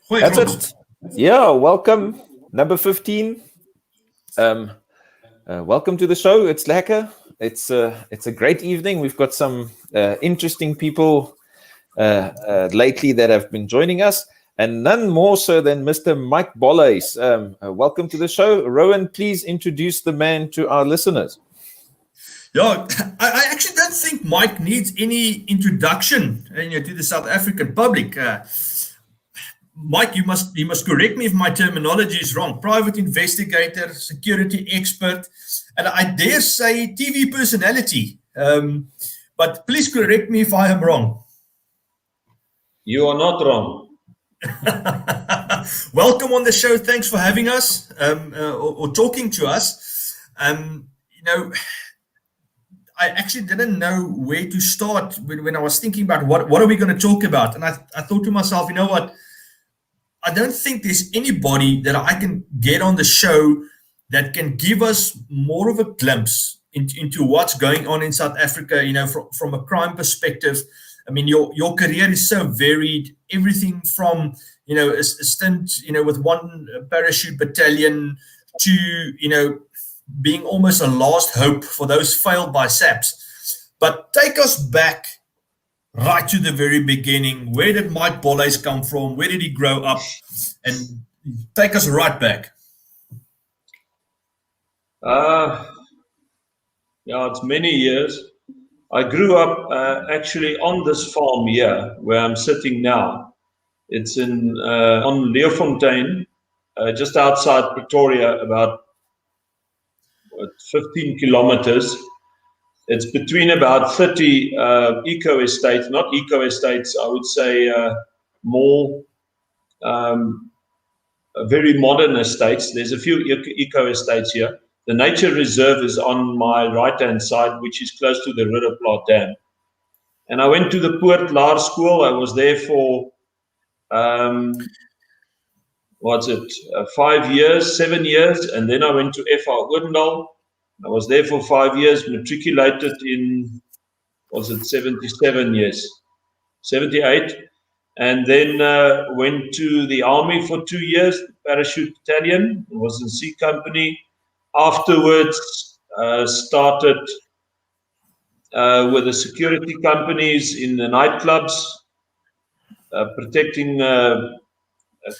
Goeie That's Frans. it. Yeah, welcome. Number 15. Welcome to the show. It's lekker. It's a great evening. We've got some interesting people lately that have been joining us, and none more so than Mr. Mike Bolhuis. Welcome to the show. Rowan, please introduce the man to our listeners. Yeah, I actually don't think Mike needs any introduction, to the South African public. Mike, you must correct me if my terminology is wrong. Private investigator, security expert, and I dare say TV personality. But please correct me if I am wrong. You are not wrong. Welcome on the show. Thanks for having us or talking to us. I actually didn't know where to start when I was thinking about what are we going to talk about. And I thought to myself, you know what? I don't think there's anybody that I can get on the show that can give us more of a glimpse into what's going on in South Africa, from a crime perspective. I mean, your career is so varied, everything from, a stint, with one parachute battalion to, being almost a last hope for those failed by SAPS. But take us back right to the very beginning. Where did Mike Bolhuis come from? Where did he grow up? And take us right back. It's many years. I grew up actually on this farm here where I'm sitting now. It's on Leeuwfontein, just outside Pretoria, about 15 kilometers. It's between about 30 eco-estates, not eco-estates, I would say more very modern estates. There's a few eco-estates here. The nature reserve is on my right-hand side, which is close to the Ridderplaat Dam. And I went to the Poort Laar School. I was there for, 7 years. And then I went to FH Odendaal. I was there for 5 years, matriculated in, 78. And then went to the army for 2 years, parachute battalion. I was in C Company. Afterwards, started with the security companies in the nightclubs, protecting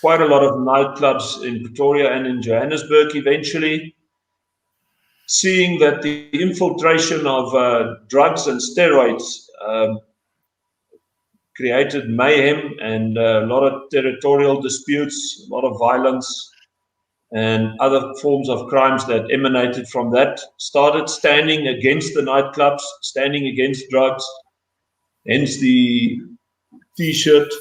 quite a lot of nightclubs in Pretoria and in Johannesburg eventually. Seeing that the infiltration of drugs and steroids created mayhem and a lot of territorial disputes, a lot of violence and other forms of crimes that emanated from that, started standing against the nightclubs, standing against drugs, hence the T-shirt.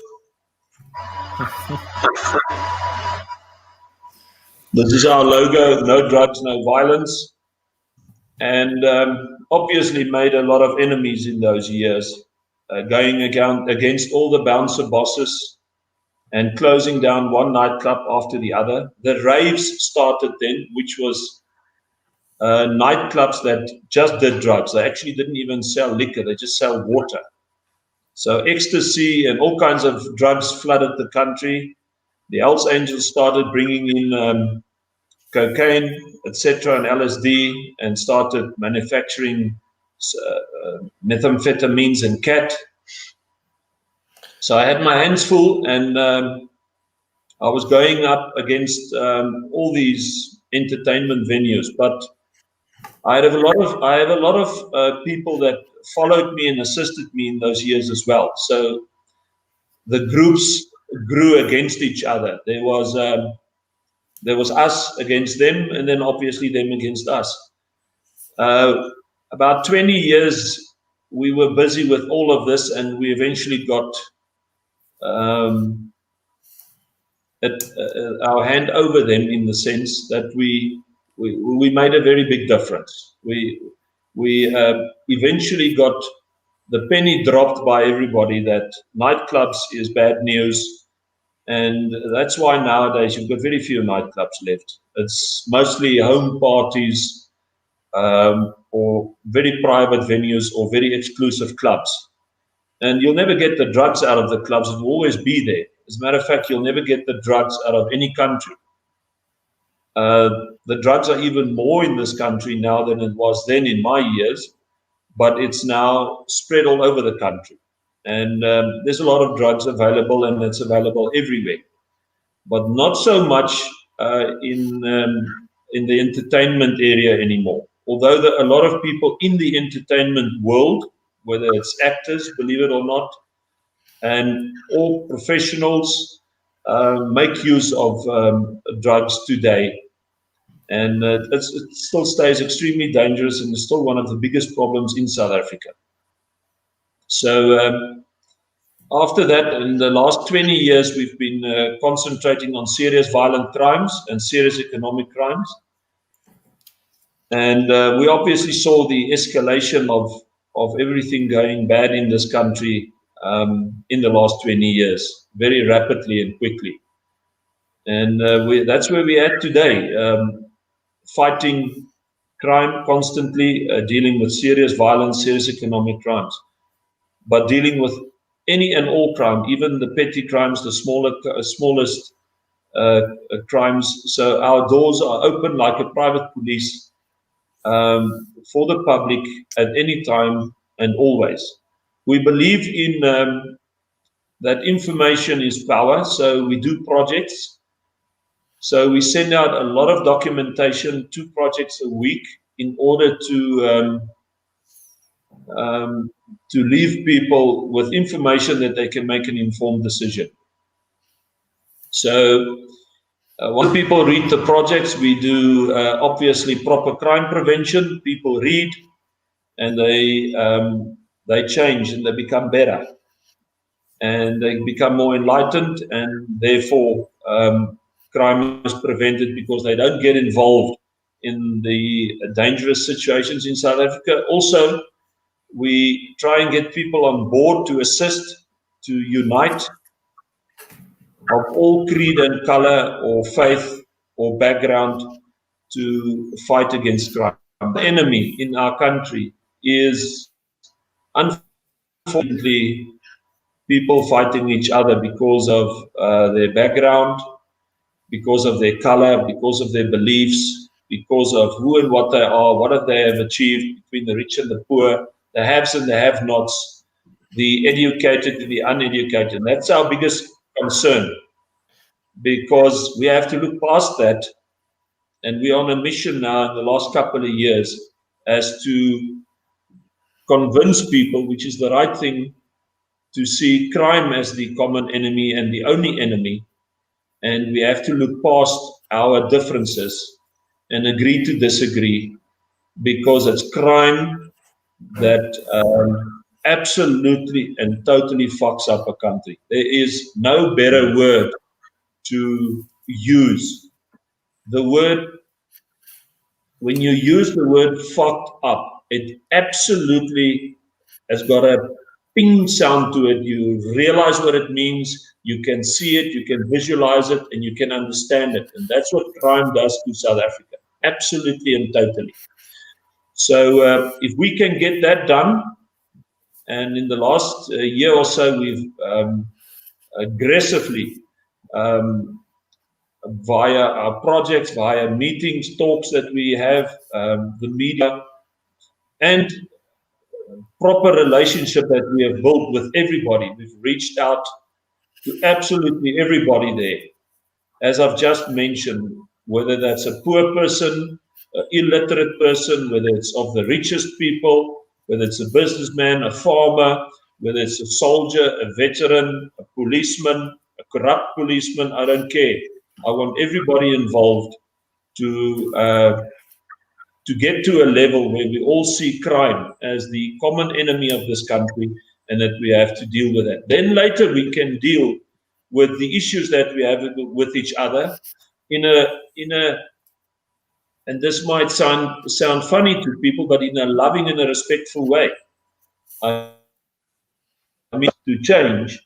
This is our logo, no drugs, no violence. And obviously made a lot of enemies in those years, going against all the bouncer bosses and closing down one nightclub after the other. The raves started then, which was nightclubs that just did drugs. They actually didn't even sell liquor, they just sell water. So ecstasy and all kinds of drugs flooded the country. The Hells Angels started bringing in cocaine, etc., and LSD, and started manufacturing methamphetamines and cat. So I had my hands full, and I was going up against all these entertainment venues. But I have a lot of people that followed me and assisted me in those years as well. So the groups grew against each other. There was us against them, and then obviously them against us. About 20 years, we were busy with all of this, and we eventually got our hand over them in the sense that we made a very big difference. We eventually got the penny dropped by everybody that nightclubs is bad news. And that's why nowadays you've got very few nightclubs left. It's mostly home parties or very private venues or very exclusive clubs. And you'll never get the drugs out of the clubs. It will always be there. As a matter of fact, you'll never get the drugs out of any country. The drugs are even more in this country now than it was then in my years, but it's now spread all over the country. And there's a lot of drugs available, and it's available everywhere, but not so much in the entertainment area anymore. Although a lot of people in the entertainment world, whether it's actors, believe it or not, and all professionals make use of drugs today. And it still stays extremely dangerous, and is still one of the biggest problems in South Africa. So after that, in the last 20 years, we've been concentrating on serious violent crimes and serious economic crimes. And we obviously saw the escalation of everything going bad in this country in the last 20 years, very rapidly and quickly. And that's where we're at today, fighting crime constantly, dealing with serious violence, serious economic crimes, but dealing with any and all crime, even the petty crimes, the smallest crimes. So our doors are open like a private police for the public at any time and always. We believe in that information is power, so we do projects. So we send out a lot of documentation, 2 projects a week, in order to leave people with information that they can make an informed decision. So when people read the projects, we do obviously proper crime prevention. People read, and they change, and they become better, and they become more enlightened, and therefore crime is prevented because they don't get involved in the dangerous situations in South Africa. Also, we try and get people on board to assist, to unite, of all creed and color or faith or background, to fight against crime. The enemy in our country is, unfortunately, people fighting each other because of their background, because of their color, because of their beliefs, because of who and what they are, what they have achieved, between the rich and the poor, the haves and the have-nots, the educated and the uneducated. And that's our biggest concern, because we have to look past that. And we're on a mission now in the last couple of years as to convince people, which is the right thing, to see crime as the common enemy and the only enemy. And we have to look past our differences and agree to disagree, because it's crime that absolutely and totally fucks up a country. There is no better word to use. The word, when you use the word fucked up, it absolutely has got a ping sound to it. You realize what it means, you can see it, you can visualize it, and you can understand it. And that's what crime does to South Africa, absolutely and totally. So if we can get that done, and in the last year or so, we've aggressively, via our projects, via meetings, talks that we have, the media, and proper relationship that we have built with everybody. We've reached out to absolutely everybody there. As I've just mentioned, whether that's a poor person, an illiterate person, whether it's of the richest people, whether it's a businessman, a farmer, whether it's a soldier, a veteran, a policeman, a corrupt policeman, I don't care. I want everybody involved to get to a level where we all see crime as the common enemy of this country, and that we have to deal with that. Then later we can deal with the issues that we have with each other in a and this might sound funny to people, but in a loving and a respectful way. I mean, to change,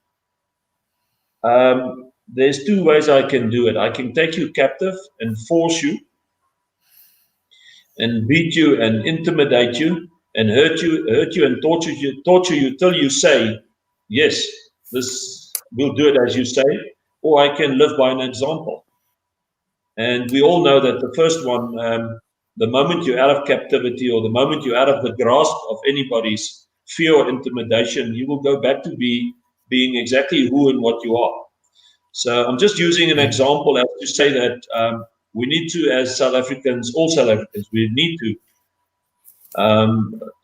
there's 2 ways I can do it. I can take you captive and force you and beat you and intimidate you and hurt you and torture you till you say, yes, this we'll do it as you say. or I can live by an example. And we all know that the first one, the moment you're out of captivity or the moment you're out of the grasp of anybody's fear or intimidation, you will go back to being exactly who and what you are. So I'm just using an example as to say that we need to, as South Africans, all South Africans, we need to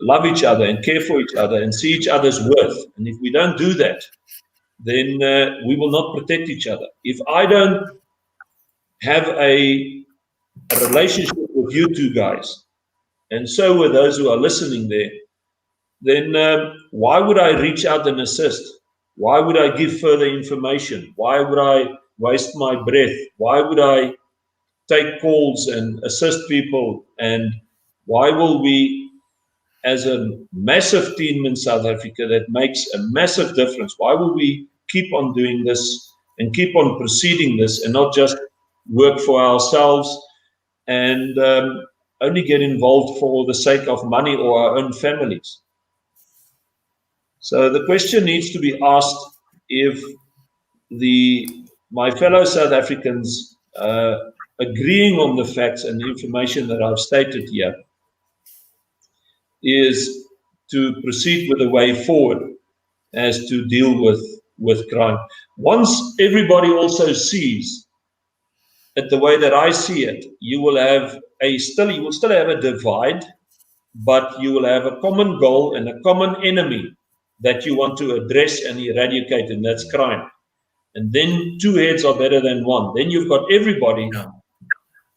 love each other and care for each other and see each other's worth. And if we don't do that, then we will not protect each other. If I don't have a relationship with you two guys, and so with those who are listening there, then why would I reach out and assist? Why would I give further information? Why would I waste my breath? Why would I take calls and assist people? And why will we, as a massive team in South Africa that makes a massive difference, why will we keep on doing this and keep on proceeding this and not just work for ourselves and only get involved for the sake of money or our own families? So the question needs to be asked if my fellow South Africans agreeing on the facts and the information that I've stated here is to proceed with a way forward as to deal with crime. Once everybody also sees it the way that I see it, you will still have a divide, but you will have a common goal and a common enemy that you want to address and eradicate, and that's crime. And then two heads are better than one. Then you've got everybody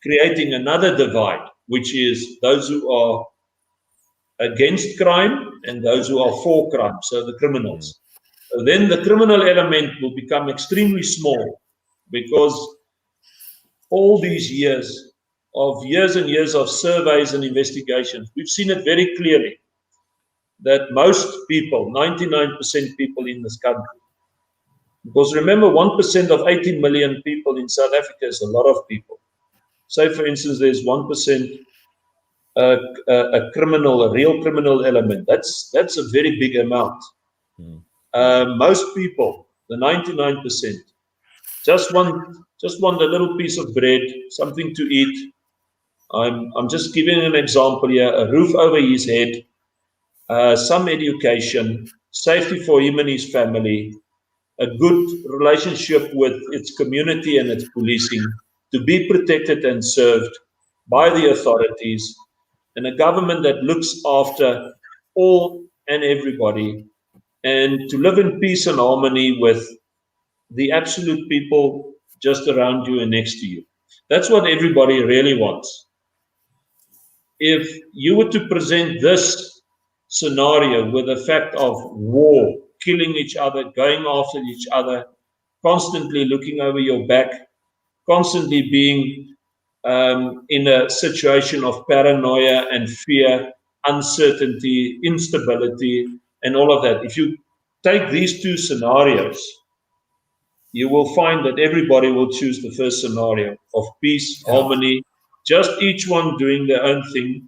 creating another divide, which is those who are against crime and those who are for crime, so the criminals. So then the criminal element will become extremely small, because all these years and years of surveys and investigations, we've seen it very clearly that most people, 99% people in this country, because remember, 1% of 80 million people in South Africa is a lot of people. Say, for instance, there's 1% a real criminal element. That's a very big amount. Most people, the 99%, just want a little piece of bread, something to eat. I'm just giving an example here: a roof over his head, some education, safety for him and his family, a good relationship with its community and its policing, to be protected and served by the authorities, and a government that looks after all and everybody, and to live in peace and harmony with the absolute people just around you and next to you. That's what everybody really wants. If you were to present this scenario with the fact of war, killing each other, going after each other, constantly looking over your back, constantly being in a situation of paranoia and fear, uncertainty, instability, and all of that. If you take these two scenarios, you will find that everybody will choose the first scenario of peace, harmony, just each one doing their own thing.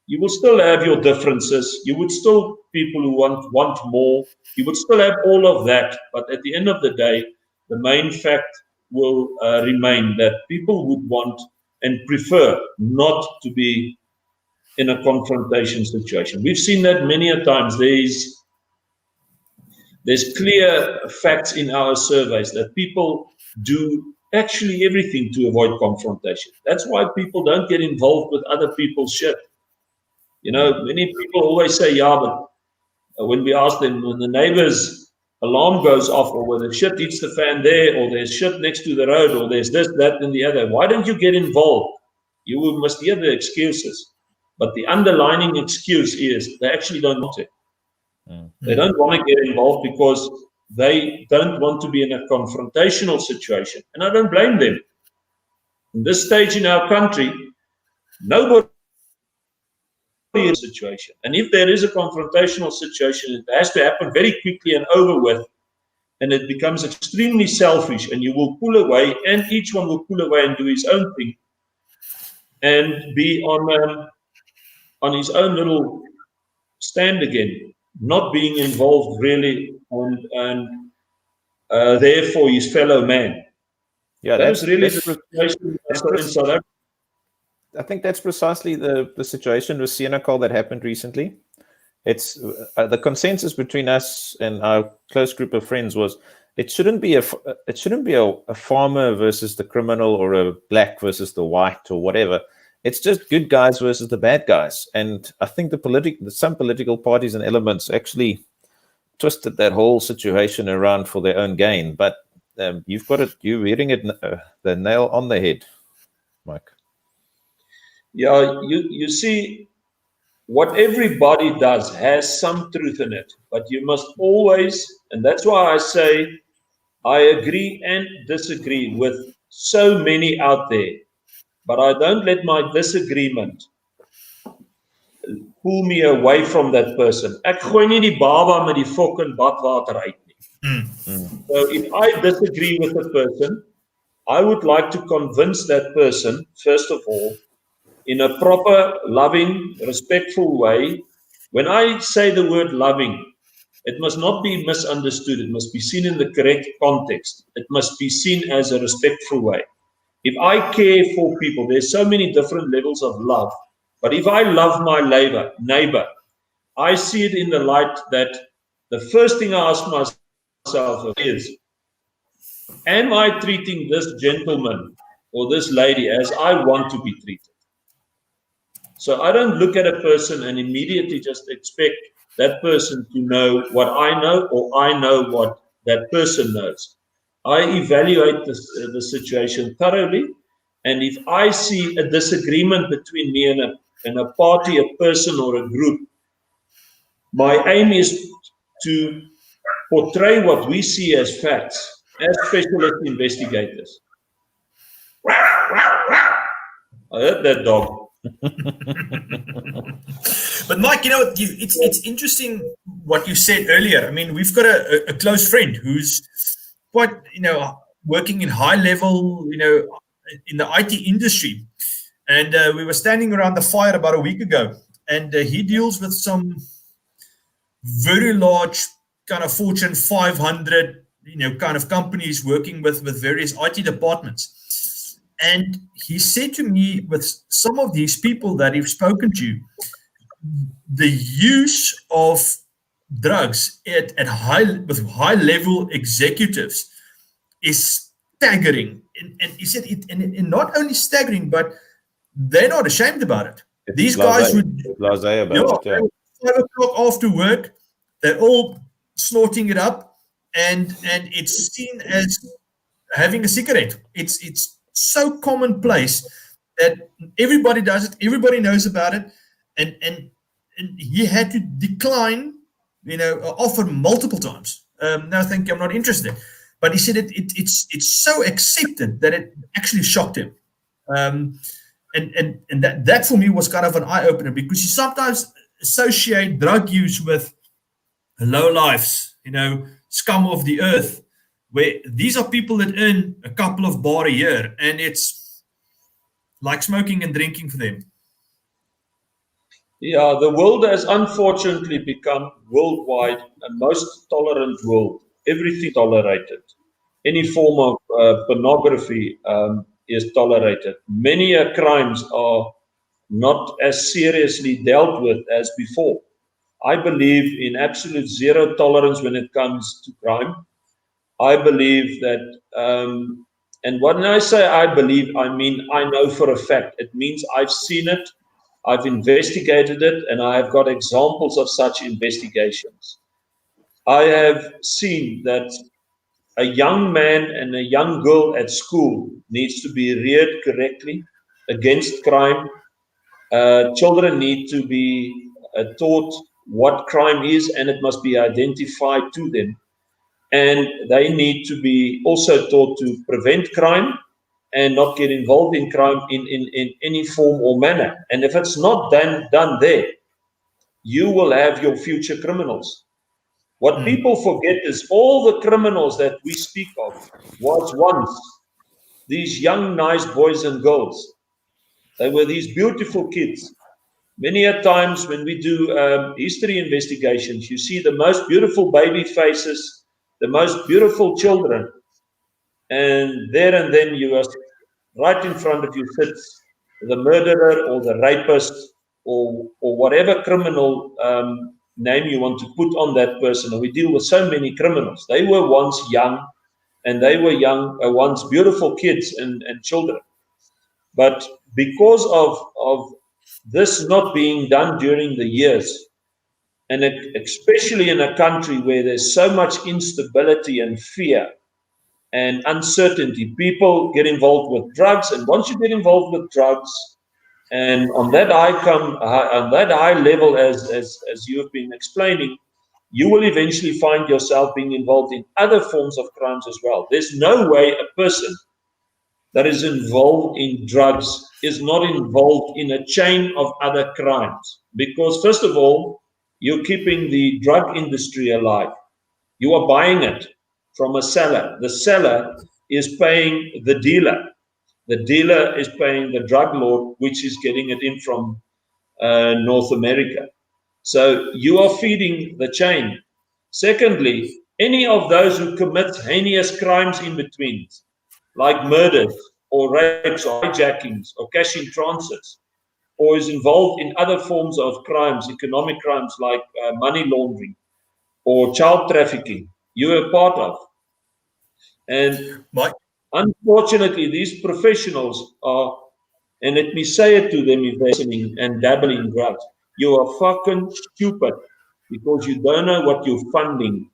You will still have your differences. You would still people who want more. You would still have all of that. But at the end of the day, the main fact will remain that people would want and prefer not to be in a confrontation. We've seen that many a times. There's clear facts in our surveys that people do actually everything to avoid confrontation. That's why people don't get involved with other people's shit. You know, many people always say, yeah, but when we ask them, when the neighbor's alarm goes off, or when the shit hits the fan there, or there's shit next to the road, or there's this, that, and the other, why don't you get involved? You must hear the excuses. But the underlying excuse is they actually don't want it. They don't want to get involved because they don't want to be in a confrontational situation. And I don't blame them. In this stage in our country, nobody is in a situation. And if there is a confrontational situation, it has to happen very quickly and over with. And it becomes extremely selfish, and you will pull away, and each one will pull away and do his own thing and be on his own little stand again, not being involved really and there for his fellow man. Yeah, That is really the situation in South Africa. I think that's precisely the situation with Senekal that happened recently. It's the consensus between us and our close group of friends was it shouldn't be a farmer versus the criminal or a black versus the white or whatever. It's just good guys versus the bad guys. And I think some political parties and elements actually twisted that whole situation around for their own gain. But you're hitting it the nail on the head, Mike. Yeah, you see, what everybody does has some truth in it, but you must always, and that's why I say I agree and disagree with so many out there, but I don't let my disagreement pull me away from that person. Ek gooi nie die baba met die fok in badwater uit nie. So if I disagree with a person, I would like to convince that person, first of all, in a proper, loving, respectful way. When I say the word loving, it must not be misunderstood. It must be seen in the correct context. It must be seen as a respectful way. If I care for people, there's so many different levels of love. But if I love my neighbor, I see it in the light that the first thing I ask myself is, am I treating this gentleman or this lady as I want to be treated? So I don't look at a person and immediately just expect that person to know what I know or I know what that person knows. I evaluate the situation thoroughly, and if I see a disagreement between me and a party, a person, or a group, my aim is to portray what we see as facts, as specialist investigators. I heard that dog. But Mike, it's interesting what you said earlier. I mean, we've got a close friend who's quite, working in high level, in the IT industry. And we were standing around the fire about a week ago, and he deals with some very large kind of Fortune 500, kind of companies working with various IT departments. And he said to me, with some of these people that he's spoken to, the use of drugs with high level executives is staggering. And he said and not only staggering, but they're not ashamed about it. These guys would blasé about it. 5 o'clock after work, they're all snorting it up, and it's seen as having a cigarette. It's so commonplace that everybody does it, everybody knows about it, and he had to decline, offer multiple times. No, thank you, I'm not interested. But he said it's so accepted that it actually shocked him. And that for me was kind of an eye opener, because you sometimes associate drug use with low lives, scum of the earth, where these are people that earn a couple of bar a year, and it's like smoking and drinking for them. Yeah, the world has unfortunately become worldwide a most tolerant world. Everything tolerated. Any form of pornography is tolerated. Many crimes are not as seriously dealt with as before. I believe in absolute zero tolerance when it comes to crime. I believe that, and when I say I believe, I mean I know for a fact. It means I've seen it, I've investigated it, and I have got examples of such investigations. I have seen that a young man and a young girl at school needs to be reared correctly against crime. Children need to be taught what crime is, and it must be identified to them. And they need to be also taught to prevent crime and not get involved in crime in any form or manner. And if it's not done there, you will have your future criminals. What people forget is all the criminals that we speak of was once these young, nice boys and girls. They were these beautiful kids. Many a times when we do history investigations, you see the most beautiful baby faces, the most beautiful children. and there and then you are right in front of you sits the murderer or the rapist or whatever criminal name you want to put on that person. And we deal with so many criminals. They were once young, and they were once beautiful kids and children. But because of this not being done during the years, and especially in a country where there's so much instability and fear and uncertainty, people get involved with drugs. And once you get involved with drugs, and on that high level, as you have been explaining, you will eventually find yourself being involved in other forms of crimes as well. There's no way a person that is involved in drugs is not involved in a chain of other crimes. Because first of all, you're keeping the drug industry alive. You are buying it from a seller. The seller is paying the dealer. The dealer is paying the drug lord, which is getting it in from North America. So you are feeding the chain. Secondly, any of those who commit heinous crimes in between, like murders or rapes or hijackings or cash in transits, or is involved in other forms of crimes, economic crimes like money laundering or child trafficking, you are part of. And Mike, unfortunately, these professionals are, and let me say it to them if they're listening and dabbling in drugs, you are fucking stupid because you don't know what you're funding.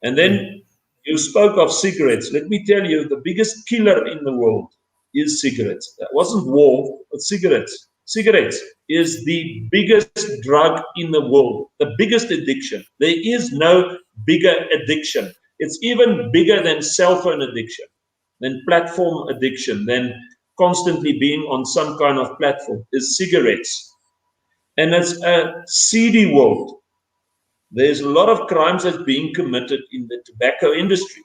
And then you spoke of cigarettes. Let me tell you, the biggest killer in the world is cigarettes. That wasn't war, but cigarettes. Cigarettes is the biggest drug in the world, the biggest addiction. There is no bigger addiction. It's even bigger than cell phone addiction, than platform addiction, than constantly being on some kind of platform, is cigarettes. And it's a seedy world. There's a lot of crimes that's being committed in the tobacco industry.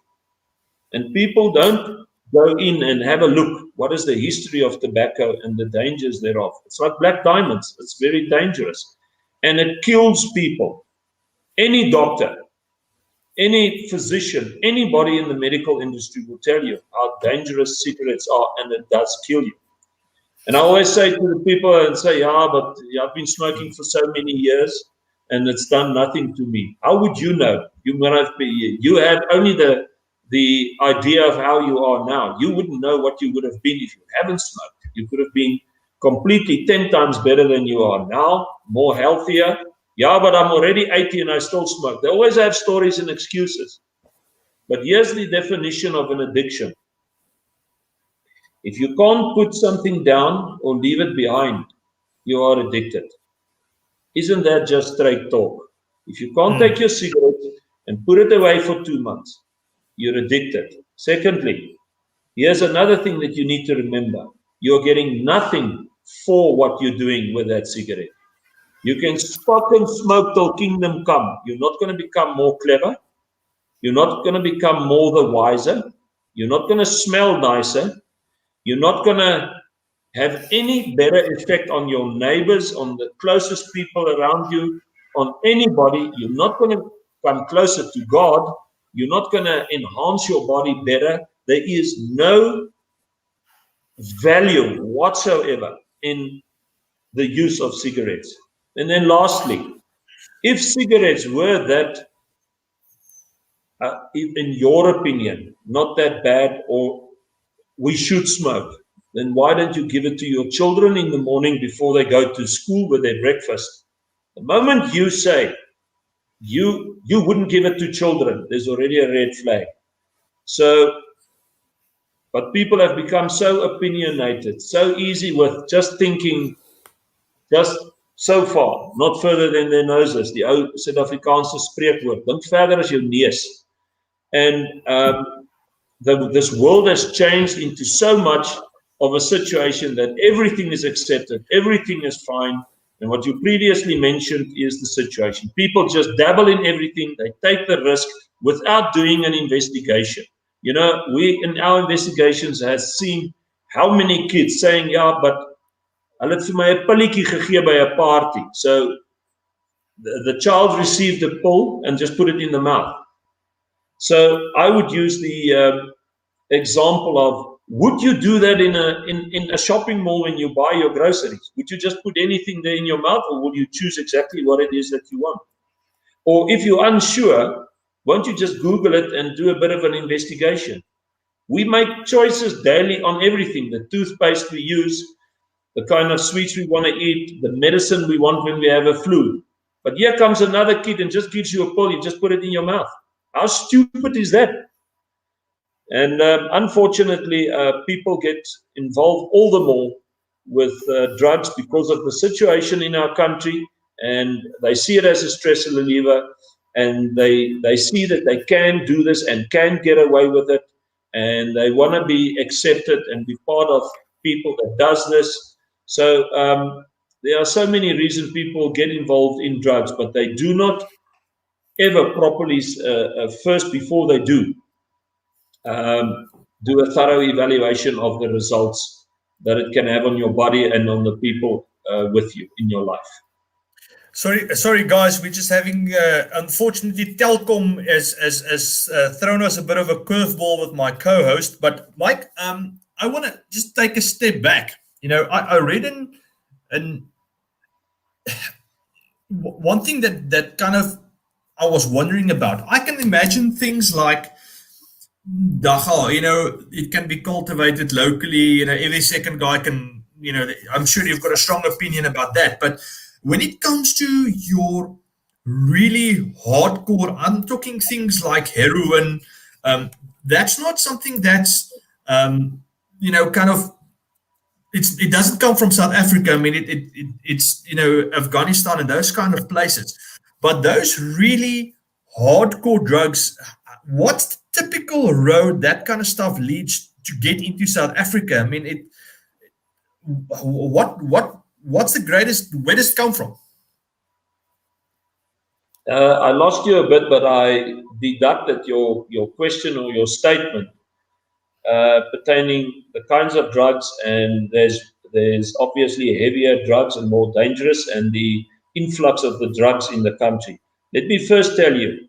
And people don't go in and have a look. What is the history of tobacco and the dangers thereof? It's like black diamonds. It's very dangerous. And it kills people. Any doctor, any physician, anybody in the medical industry will tell you how dangerous cigarettes are, and it does kill you. And I always say to the people and say, yeah, but I've been smoking for so many years and it's done nothing to me. How would you know? You have only the idea of how you are now. You wouldn't know what you would have been if you haven't smoked. You could have been completely 10 times better than you are now, more healthier. Yeah, but I'm already 80 and I still smoke. They always have stories and excuses. But here's the definition of an addiction. If you can't put something down or leave it behind, you are addicted. Isn't that just straight talk? If you can't take your cigarette and put it away for 2 months, you're addicted. Secondly, here's another thing that you need to remember. You're getting nothing for what you're doing with that cigarette. You can fucking smoke till kingdom come. You're not going to become more clever. You're not going to become more the wiser. You're not going to smell nicer. You're not going to have any better effect on your neighbors, on the closest people around you, on anybody. You're not going to come closer to God. You're not going to enhance your body better. There is no value whatsoever in the use of cigarettes. And then lastly, if cigarettes were that, in your opinion, not that bad, or we should smoke, then why don't you give it to your children in the morning before they go to school with their breakfast? The moment you say you wouldn't give it to children, there's already a red flag. So, but people have become so opinionated, so easy with just thinking, just so far, not further than their noses. Die ou Suid-Afrikaanse spreekwoord, dink verder as jou neus. And this world has changed into so much of a situation that everything is accepted, everything is fine. And what you previously mentioned is the situation. People just dabble in everything. They take the risk without doing an investigation. You know, we in our investigations have seen how many kids saying, yeah, but hulle het vir my 'n pilletjie gegee by 'n party. So the child received a pill and just put it in the mouth. So I would use the example of, would you do that in a shopping mall when you buy your groceries? Would you just put anything there in your mouth, or would you choose exactly what it is that you want? Or if you're unsure, won't you just Google it and do a bit of an investigation? We make choices daily on everything: the toothpaste we use, the kind of sweets we want to eat, the medicine we want when we have a flu. But here comes another kid and just gives you a pill, you just put it in your mouth. How stupid is that? And unfortunately, people get involved all the more with drugs because of the situation in our country, and they see it as a stress reliever, and they see that they can do this and can get away with it, and they want to be accepted and be part of people that does this. So there are so many reasons people get involved in drugs, but they do not ever properly first, before they do a thorough evaluation of the results that it can have on your body and on the people with you in your life. Sorry, guys. We're just having, unfortunately, Telkom has thrown us a bit of a curveball with my co-host. But Mike, I want to just take a step back. I read in one thing that kind of I was wondering about. I can imagine things like dacha, it can be cultivated locally. Every second guy can, I'm sure you've got a strong opinion about that. But when it comes to your really hardcore, I'm talking things like heroin, that's not something that's, kind of, it doesn't come from South Africa. I mean, it's Afghanistan and those kind of places. But those really hardcore drugs, what's the typical road that kind of stuff leads to get into South Africa? I mean, what's the greatest? Where does it come from? I lost you a bit, but I deducted your question or your statement pertaining the kinds of drugs, and there's obviously heavier drugs and more dangerous, and the influx of the drugs in the country. Let me first tell you,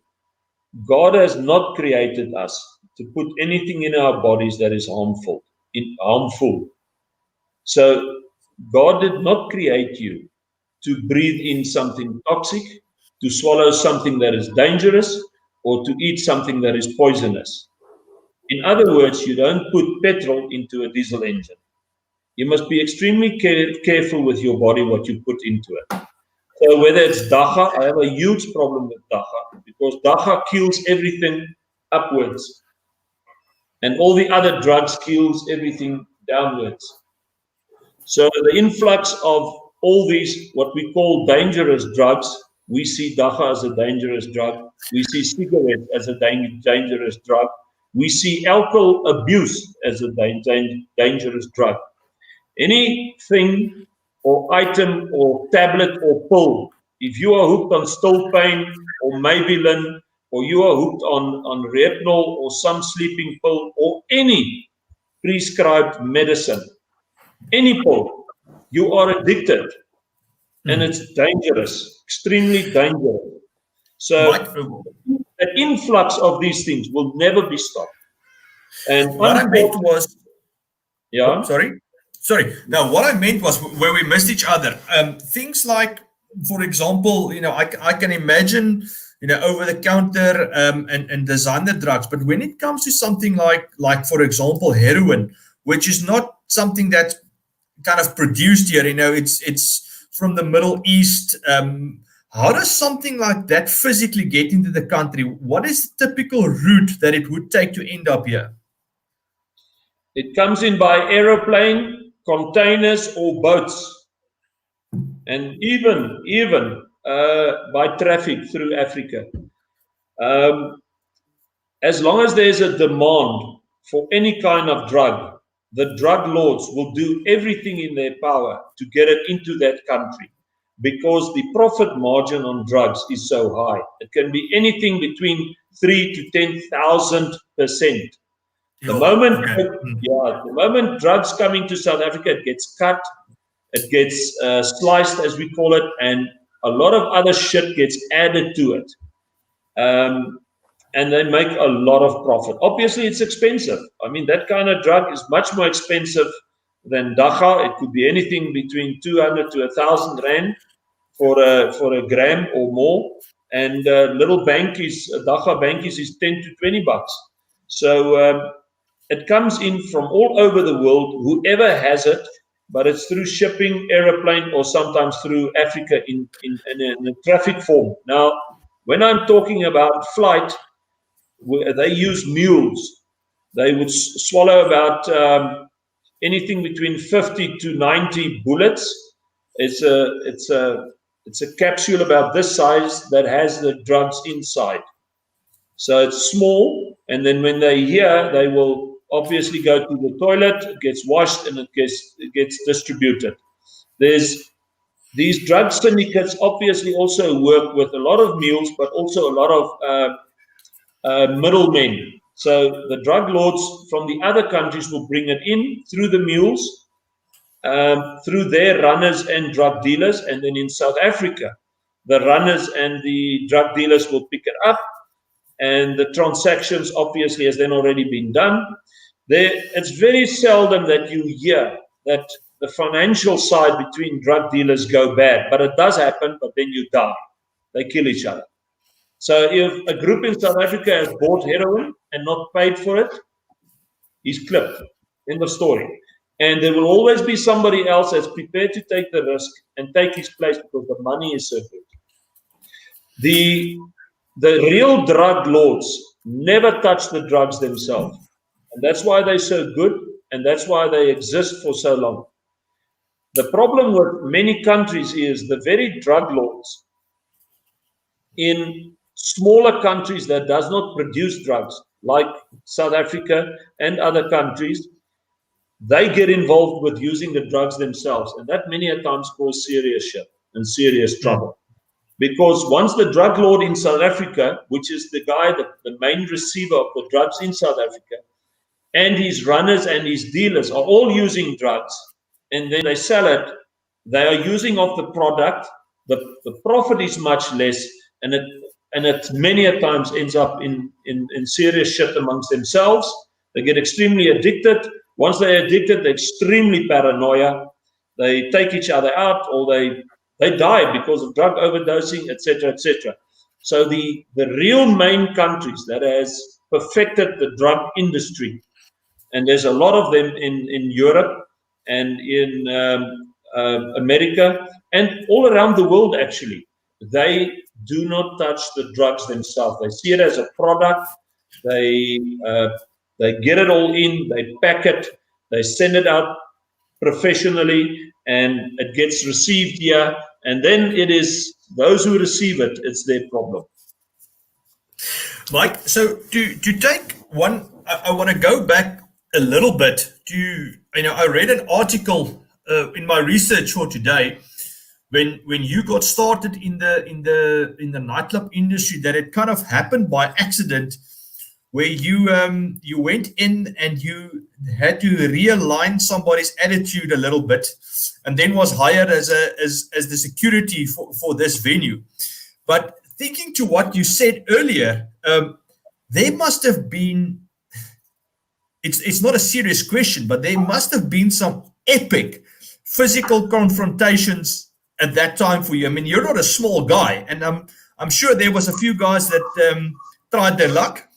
God has not created us to put anything in our bodies that is harmful. So God did not create you to breathe in something toxic, to swallow something that is dangerous, or to eat something that is poisonous. In other words, you don't put petrol into a diesel engine. You must be extremely careful with your body, what you put into it. So whether it's dacha, I have a huge problem with dacha, because dacha kills everything upwards, and all the other drugs kills everything downwards. So the influx of all these, what we call dangerous drugs, we see dacha as a dangerous drug. We see cigarettes as a dangerous drug. We see alcohol abuse as a dangerous drug. Anything or item or tablet or pill, if you are hooked on Stolpain or Maybelline, or you are hooked on Retinol or some sleeping pill or any prescribed medicine, any pill, you are addicted, and it's dangerous, extremely dangerous. So the influx of these things will never be stopped. And what I meant was, yeah. Sorry. Now, what I meant was where we missed each other. Things like, for example, I can imagine, over the counter and designer drugs. But when it comes to something like for example, heroin, which is not something that's kind of produced here, it's from the Middle East. How does something like that physically get into the country? What is the typical route that it would take to end up here? It comes in by aeroplane, containers, or boats, and even by traffic through Africa. As long as there's a demand for any kind of drug, the drug lords will do everything in their power to get it into that country, because the profit margin on drugs is so high. It can be anything between 3,000 to 10,000%. The moment drugs come into South Africa, it gets cut, it gets sliced, as we call it, and a lot of other shit gets added to it. and they make a lot of profit. Obviously, it's expensive. I mean, that kind of drug is much more expensive than dagga. It could be anything between 200 to 1,000 rand for a gram or more. And little bankies, dagga bankies is 10 to 20 bucks. So it comes in from all over the world, whoever has it, but it's through shipping, aeroplane, or sometimes through Africa in a traffic form. Now, when I'm talking about flight, they use mules. They would swallow about anything between 50 to 90 bullets. It's a capsule about this size that has the drugs inside. So it's small, and then when they're here, they will obviously go to the toilet, it gets washed, and it gets distributed. There's these drug syndicates obviously also work with a lot of mules, but also a lot of middlemen. So the drug lords from the other countries will bring it in through the mules, through their runners and drug dealers, and then in South Africa, the runners and the drug dealers will pick it up, and the transactions obviously has then already been done. It's very seldom that you hear that the financial side between drug dealers go bad, but it does happen, but then you die. They kill each other. So if a group in South Africa has bought heroin and not paid for it, he's clipped. End of story. And there will always be somebody else that's prepared to take the risk and take his place because the money is so good. The real drug lords never touch the drugs themselves. And that's why they're so good, and that's why they exist for so long. The problem with many countries is the very drug lords in smaller countries that does not produce drugs, like South Africa and other countries, they get involved with using the drugs themselves, and that many a times cause serious shit and serious trouble. Because once the drug lord in South Africa, which is the guy, the main receiver of the drugs in South Africa, and his runners and his dealers are all using drugs, and then they sell it, they are using of the product, the profit is much less, and it many a times ends up in serious shit amongst themselves. They get extremely addicted. Once they're addicted, they're extremely paranoia. They take each other out, or they die because of drug overdosing, etc., etc. So the real main countries that has perfected the drug industry, and there's a lot of them in Europe and in America and all around the world, actually, they do not touch the drugs themselves. They see it as a product. They get it all in, they pack it, they send it out professionally, and it gets received here, and then it is those who receive it, it's their problem. Mike, so to take one, I want to go back a little bit to, I read an article in my research for today when you got started in the nightclub industry, that it kind of happened by accident, where you went in and you had to realign somebody's attitude a little bit, and then was hired as the security for this venue. But thinking to what you said earlier, there must have been, it's not a serious question, but there must have been some epic physical confrontations at that time for you. I mean, you're not a small guy, and I'm sure there was a few guys that tried their luck.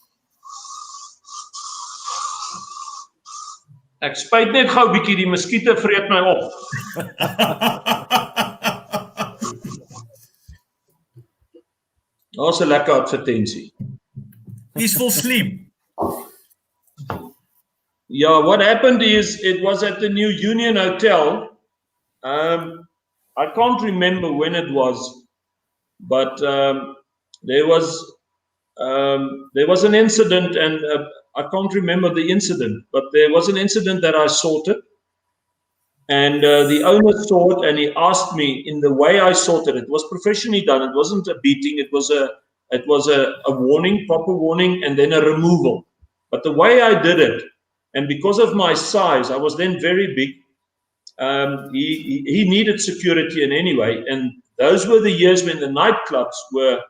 Ek spyt net gou bietjie, die muskiete vreet my op. Daar's 'n lekker advertensie. Peaceful sleep. Yeah, what happened is it was at the New Union Hotel. I can't remember when it was, but there was an incident, and I can't remember the incident, but there was an incident that I sorted, and the owner saw it, and he asked me in the way I sorted it. It was professionally done. It wasn't a beating. It was a warning, proper warning, and then a removal. But the way I did it, and because of my size, I was then very big. He needed security in any way, and those were the years when the nightclubs were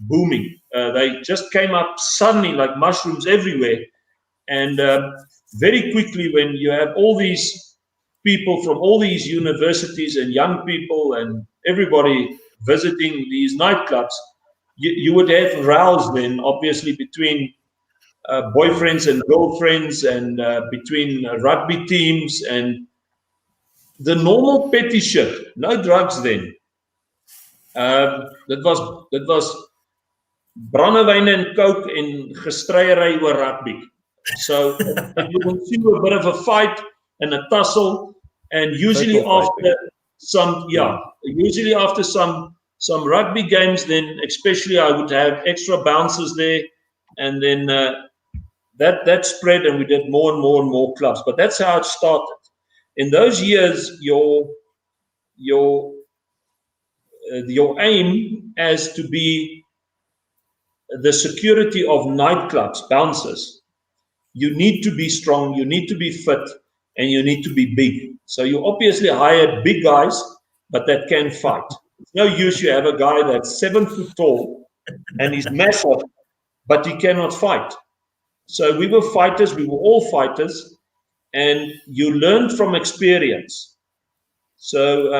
booming. They just came up suddenly like mushrooms everywhere. And very quickly, when you have all these people from all these universities and young people and everybody visiting these nightclubs, you would have rows then, obviously, between boyfriends and girlfriends and between rugby teams and the normal petty shit. No drugs then. Dit was brandewyn en coke en gestryery oor rugby. So you will see a bit of a fight and a tussle, and usually after some rugby games, then especially I would have extra bouncers there, and then that spread, and we did more and more and more clubs. But that's how it started. In those years, your aim as to be the security of nightclubs, bouncers, you need to be strong, you need to be fit, and you need to be big. So you obviously hire big guys, but that can fight. It's no use you have a guy that's 7 foot tall and he's massive, but he cannot fight. So we were fighters, we were all fighters, and you learned from experience. So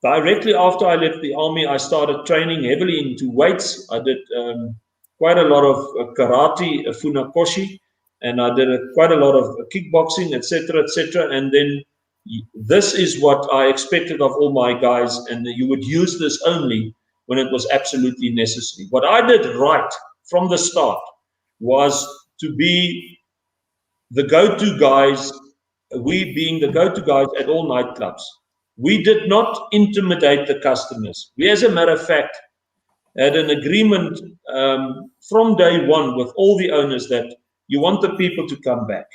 directly after I left the army, I started training heavily into weights. I did quite a lot of karate, funakoshi, and I did quite a lot of kickboxing, etc., etc. And then this is what I expected of all my guys, and you would use this only when it was absolutely necessary. What I did right from the start was to be the go-to guys, we being the go-to guys at all nightclubs. We did not intimidate the customers. We, as a matter of fact, had an agreement from day one with all the owners that you want the people to come back.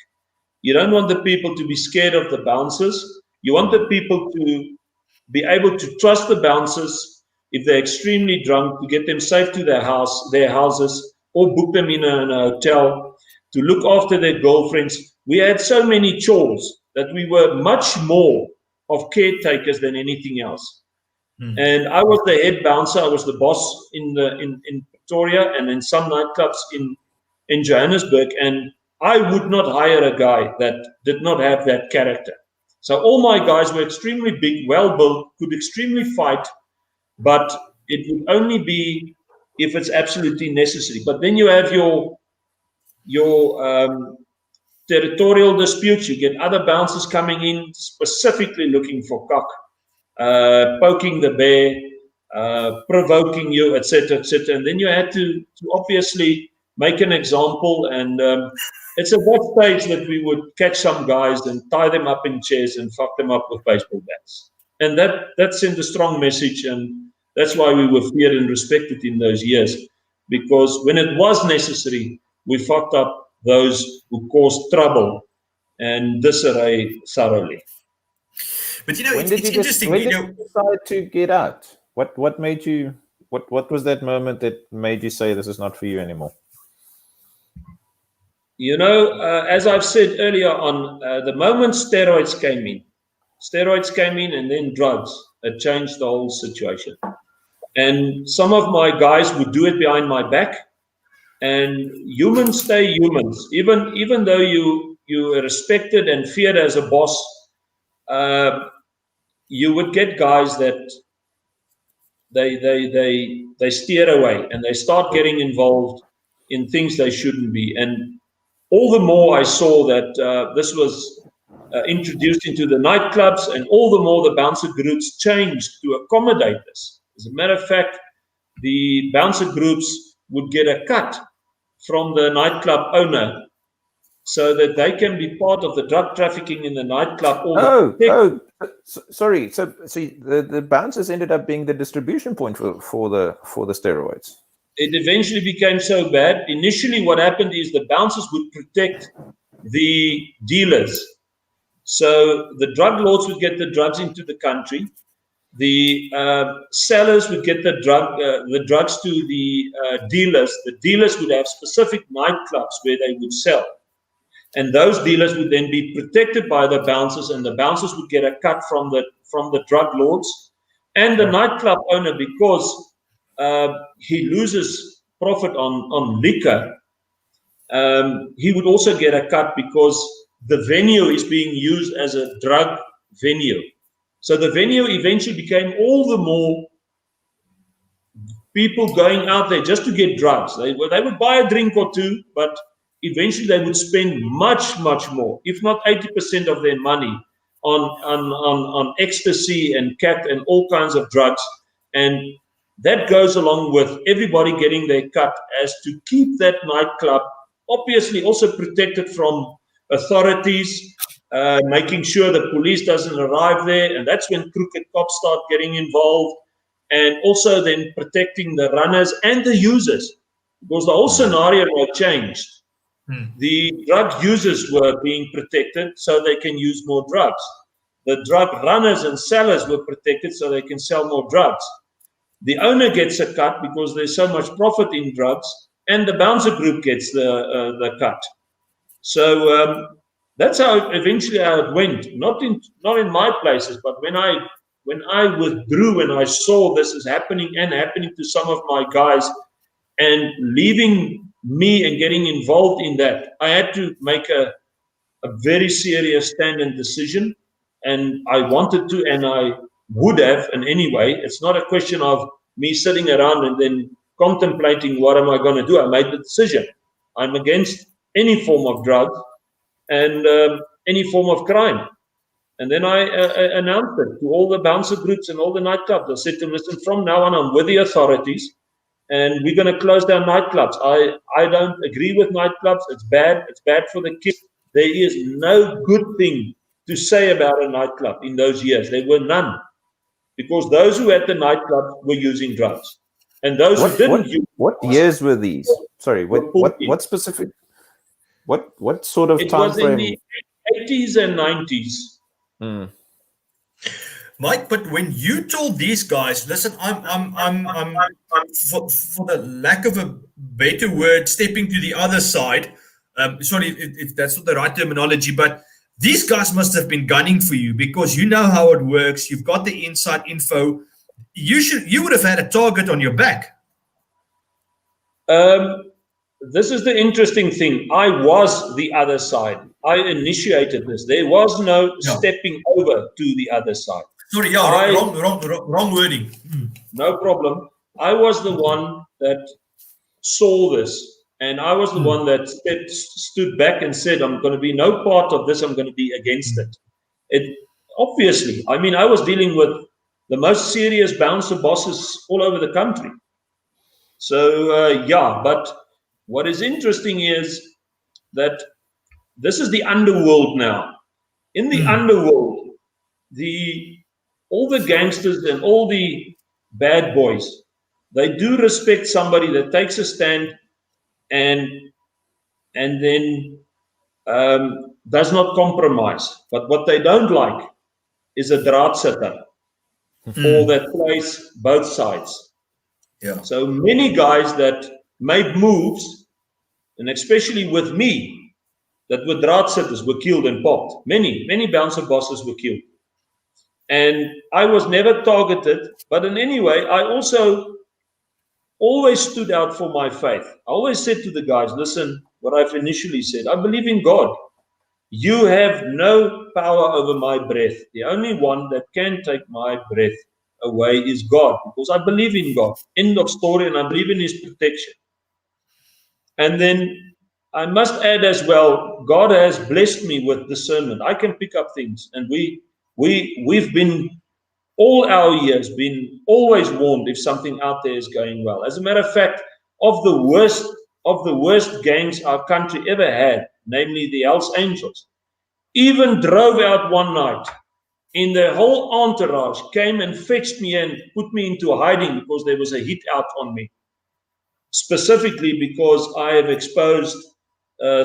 You don't want the people to be scared of the bouncers. You want the people to be able to trust the bouncers if they're extremely drunk, to get them safe to their houses, or book them in a hotel, to look after their girlfriends. We had so many chores that we were much more of caretakers than anything else. And I was the head bouncer. I was the boss in Pretoria and in some nightclubs in Johannesburg. And I would not hire a guy that did not have that character. So all my guys were extremely big, well built, could extremely fight, but it would only be if it's absolutely necessary. But then you have your territorial disputes. You get other bouncers coming in specifically looking for cock, poking the bear, provoking you, etc., etc. And then you had to obviously make an example. And it's at that stage that we would catch some guys and tie them up in chairs and fuck them up with baseball bats. And that sent a strong message, and that's why we were feared and respected in those years. Because when it was necessary, we fucked up those who caused trouble and disarray thoroughly. But it's interesting. When did you decide to get out? What made you? What was that moment that made you say this is not for you anymore? As I've said earlier on, the moment steroids came in, and then drugs, it changed the whole situation. And some of my guys would do it behind my back. And humans stay humans. Even though you are respected and feared as a boss, you would get guys that they steer away and they start getting involved in things they shouldn't be. And all the more I saw that this was introduced into the nightclubs, and all the more the bouncer groups changed to accommodate this. As a matter of fact, the bouncer groups would get a cut from the nightclub owner so that they can be part of the drug trafficking in the nightclub. Sorry. So the bouncers ended up being the distribution point for the steroids. It eventually became so bad. Initially, what happened is the bouncers would protect the dealers. So the drug lords would get the drugs into the country. The sellers would get the drugs to the dealers. The dealers would have specific nightclubs where they would sell. And those dealers would then be protected by the bouncers, and the bouncers would get a cut from the drug lords. And the nightclub owner, because he loses profit on liquor, he would also get a cut because the venue is being used as a drug venue. So the venue eventually became all the more people going out there just to get drugs. They would buy a drink or two, but eventually they would spend much, much more, if not 80% of their money on ecstasy and cat and all kinds of drugs. And that goes along with everybody getting their cut as to keep that nightclub obviously also protected from authorities, making sure the police doesn't arrive there. And that's when crooked cops start getting involved. And also then protecting the runners and the users, because the whole scenario had changed. The drug users were being protected so they can use more drugs. The drug runners and sellers were protected so they can sell more drugs. The owner gets a cut because there's so much profit in drugs, and the bouncer group gets the cut. So that's how eventually it went. Not in my places, but when I withdrew and I saw this is happening to some of my guys, and leaving me and getting involved in that, I had to make a very serious stand and decision. And I wanted to, and I would have. And anyway, it's not a question of me sitting around and then contemplating what am I going to do. I made the decision. I'm against any form of drugs and any form of crime. And then I announced it to all the bouncer groups and all the nightclubs. I said to them, listen, from now on, I'm with the authorities, and we're going to close down nightclubs. I don't agree with nightclubs. It's bad. It's bad for the kids. There is no good thing to say about a nightclub in those years. There were none, because those who had the nightclub were using drugs, and those who didn't. What years were these? Sorry, what specific? What sort of time frame? It was in the 80s and 90s. Mike, but when you told these guys, listen, I'm for the lack of a better word, stepping to the other side. Sorry if that's not the right terminology, but these guys must have been gunning for you, because you know how it works. You've got the inside info. You would have had a target on your back. This is the interesting thing. I was the other side. I initiated this. There was no stepping over to the other side. Sorry, wrong wording. No problem. I was the one that saw this, and I was the one that stood back and said, I'm going to be no part of this. I'm going to be against it. It obviously, I mean, I was dealing with the most serious bouncer bosses all over the country. So, but what is interesting is that this is the underworld now. In the underworld, all the gangsters and all the bad boys, they do respect somebody that takes a stand and then does not compromise. But what they don't like is a draadsitter, or that plays both sides. Yeah. So many guys that made moves, and especially with me, that were draadsitters were killed and popped. Many bouncer bosses were killed. And I was never targeted, but in any way, I also always stood out for my faith. I always said to the guys, listen, what I've initially said, I believe in God. You have no power over my breath. The only one that can take my breath away is God, because I believe in God. End of story, and I believe in His protection. And then I must add as well, God has blessed me with discernment. I can pick up things, and we've been all our years been always warned if something out there is going well. As a matter of fact, of the worst gangs our country ever had, namely the Hells Angels, even drove out one night. In their whole entourage came and fetched me and put me into hiding because there was a hit out on me. Specifically because I have exposed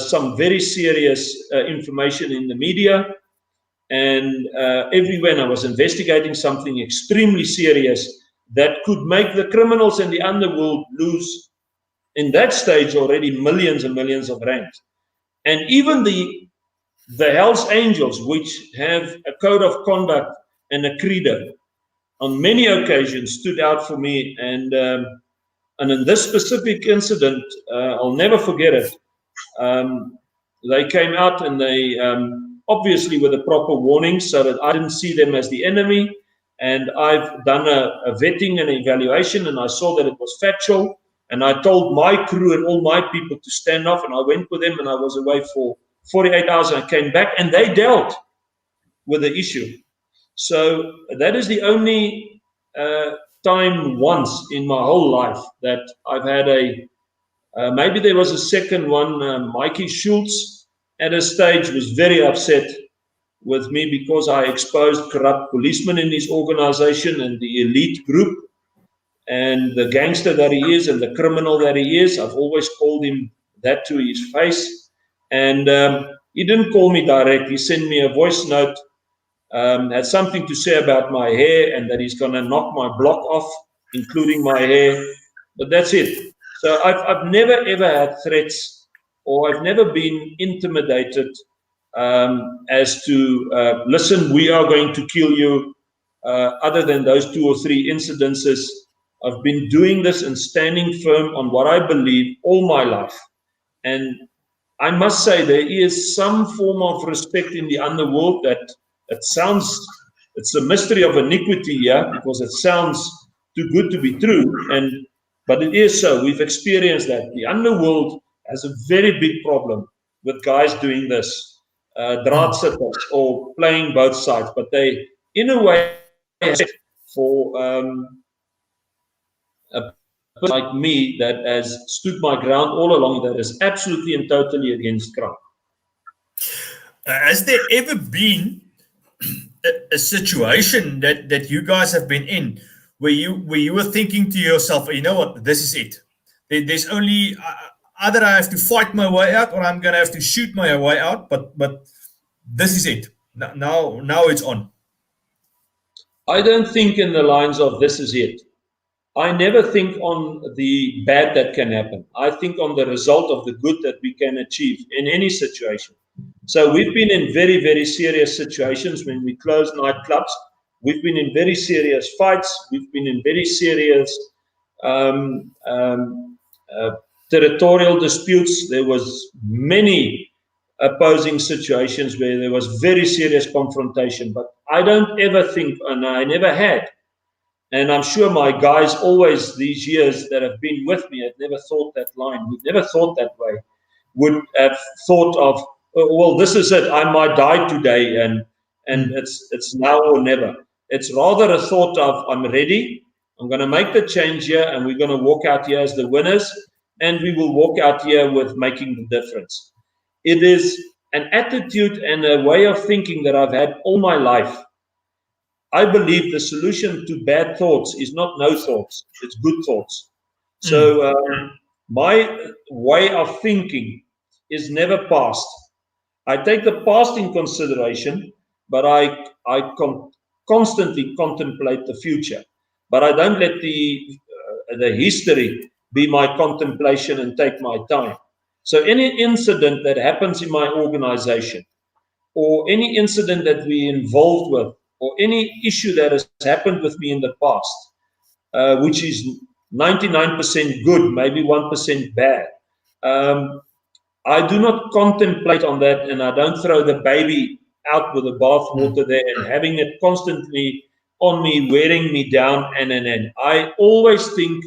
some very serious information in the media, and everywhere I was investigating something extremely serious that could make the criminals in the underworld lose, in that stage already, millions and millions of rands. And even the Hells Angels, which have a code of conduct and a credo, on many occasions stood out for me, and in this specific incident, I'll never forget it. They came out and they obviously with a proper warning so that I didn't see them as the enemy. And I've done a vetting and evaluation, and I saw that it was factual. And I told my crew and all my people to stand off, and I went with them, and I was away for 48 hours, and I came back, and they dealt with the issue. So that is the only time once in my whole life that I've had maybe there was a second one. Mikey Schultz at a stage was very upset with me because I exposed corrupt policemen in his organization and the elite group and the gangster that he is and the criminal that he is. I've always called him that to his face. And he didn't call me direct. He sent me a voice note, had something to say about my hair and that he's going to knock my block off, including my hair. But that's it. So I've never, ever had threats, or I've never been intimidated as to, listen, we are going to kill you. Other than those 2 or 3 incidences, I've been doing this and standing firm on what I believe all my life. And I must say there is some form of respect in the underworld that it sounds, it's a mystery of iniquity here, because it sounds too good to be true. But it is so. We've experienced that. The underworld has a very big problem with guys doing this, draadsitters or playing both sides. But they, in a way, for a person like me that has stood my ground all along, that is absolutely and totally against crime. Has there ever been a situation that you guys have been in where you were thinking to yourself, you know what, this is it. There's only either I have to fight my way out or I'm gonna have to shoot my way out. But this is it. Now it's on. I don't think in the lines of this is it. I never think on the bad that can happen. I think on the result of the good that we can achieve in any situation. So we've been in very, very serious situations when we closed nightclubs. We've been in very serious fights. We've been in very serious territorial disputes. There was many opposing situations where there was very serious confrontation. But I don't ever think, and I never had, and I'm sure my guys always these years that have been with me have never thought that line. We've never thought that way. Would have thought of, well, this is it. I might die today, and it's now or never. It's rather a thought of, I'm ready. I'm going to make the change here, and we're going to walk out here as the winners, and we will walk out here with making the difference. It is an attitude and a way of thinking that I've had all my life. I believe the solution to bad thoughts is not no thoughts, it's good thoughts. So my way of thinking is never past. I take the past in consideration, but I constantly contemplate the future. But I don't let the history be my contemplation and take my time. So any incident that happens in my organization, or any incident that we're involved with, or any issue that has happened with me in the past, which is 99% good, maybe 1% bad, I do not contemplate on that, and I don't throw the baby out with the bathwater there and having it constantly on me, wearing me down, and. I always think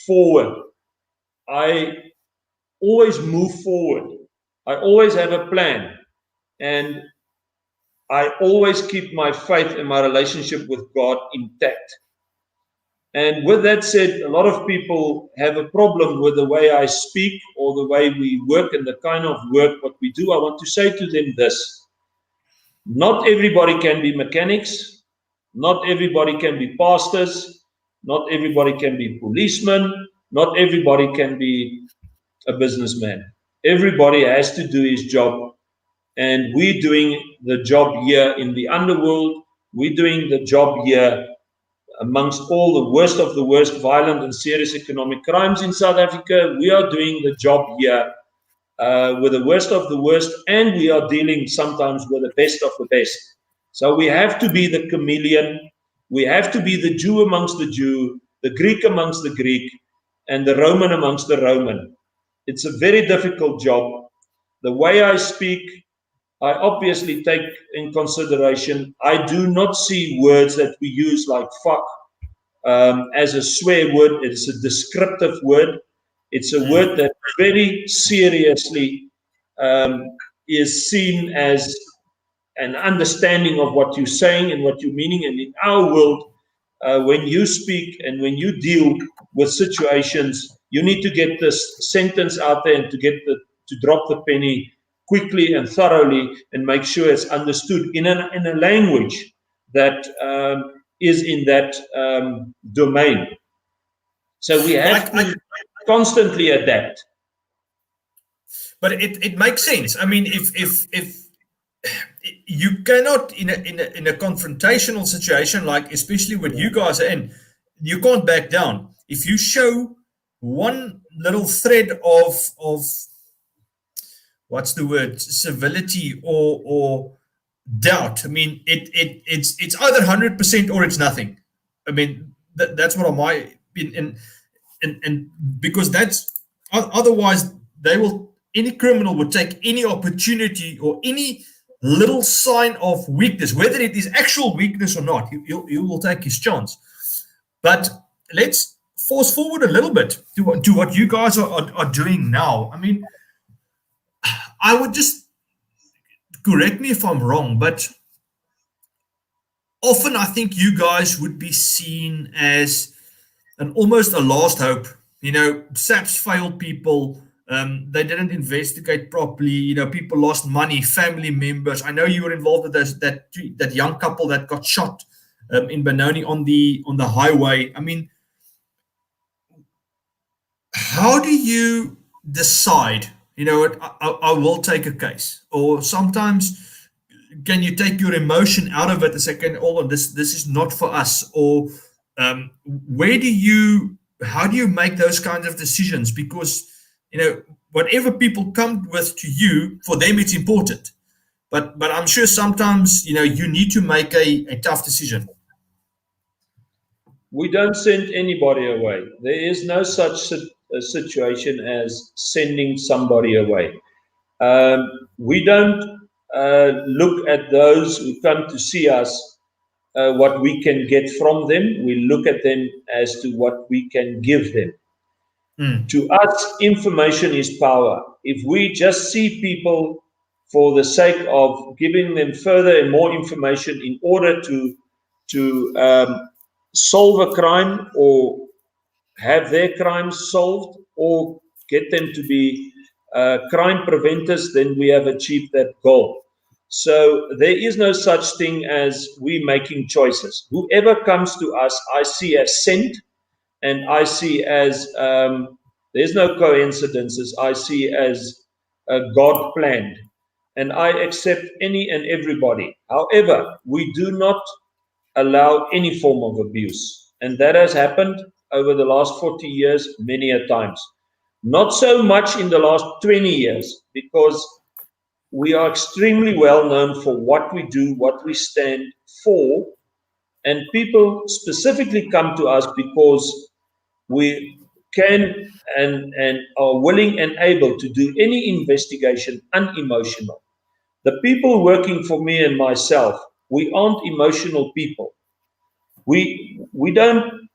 forward. I always move forward. I always have a plan, and I always keep my faith and my relationship with God intact. And with that said, a lot of people have a problem with the way I speak or the way we work and the kind of work what we do. I want to say to them this: not everybody can be mechanics, not everybody can be pastors, not everybody can be policemen, not everybody can be a businessman. Everybody has to do his job. And we're doing the job here in the underworld. We're doing the job here amongst all the worst of the worst violent and serious economic crimes in South Africa. We are doing the job here with the worst of the worst, and we are dealing sometimes with the best of the best. So we have to be the chameleon. We have to be the Jew amongst the Jew, the Greek amongst the Greek, and the Roman amongst the Roman. It's a very difficult job. The way I speak, I obviously take in consideration. I do not see words that we use like fuck as a swear word. It's a descriptive word. It's a word that very seriously is seen as an understanding of what you're saying and what you're meaning. And in our world, when you speak and when you deal with situations, you need to get this sentence out there and to drop the penny quickly and thoroughly and make sure it's understood in a language that is in that domain. So we have to constantly adapt. But it makes sense. I mean, if you cannot in a confrontational situation, like especially what you guys are in, you can't back down. If you show one little thread of what's the word, civility or doubt, I mean, it's either 100% or it's nothing. I mean, that's what I might be, and because that's otherwise any criminal would take any opportunity or any little sign of weakness, whether it is actual weakness or not, he will take his chance. But let's force forward a little bit to what you guys are doing now. I mean, I would just, correct me if I'm wrong, but often I think you guys would be seen as almost a last hope. You know, SAPS failed people. They didn't investigate properly. You know, people lost money, family members. I know you were involved with that young couple that got shot in Benoni on the highway. I mean, how do you decide? You know, I will take a case, or sometimes can you take your emotion out of it and say, this is not for us, or how do you make those kinds of decisions? Because you know, whatever people come with to you, for them it's important. But I'm sure sometimes, you know, you need to make a tough decision. We don't send anybody away. There is no such situation as sending somebody away. We don't look at those who come to see us, what we can get from them. We look at them as to what we can give them. To us, information is power. If we just see people for the sake of giving them further and more information in order to solve a crime or have their crimes solved or get them to be crime preventers, then we have achieved that goal. So there is no such thing as we making choices. Whoever comes to us, I see as sent. And I see as there's no coincidences. I see as God planned. And I accept any and everybody. However, we do not allow any form of abuse. And that has happened over the last 40 years many a times. Not so much in the last 20 years, because we are extremely well known for what we do, what we stand for. And people specifically come to us because we can and are willing and able to do any investigation unemotional. The people working for me and myself, we aren't emotional people. We don't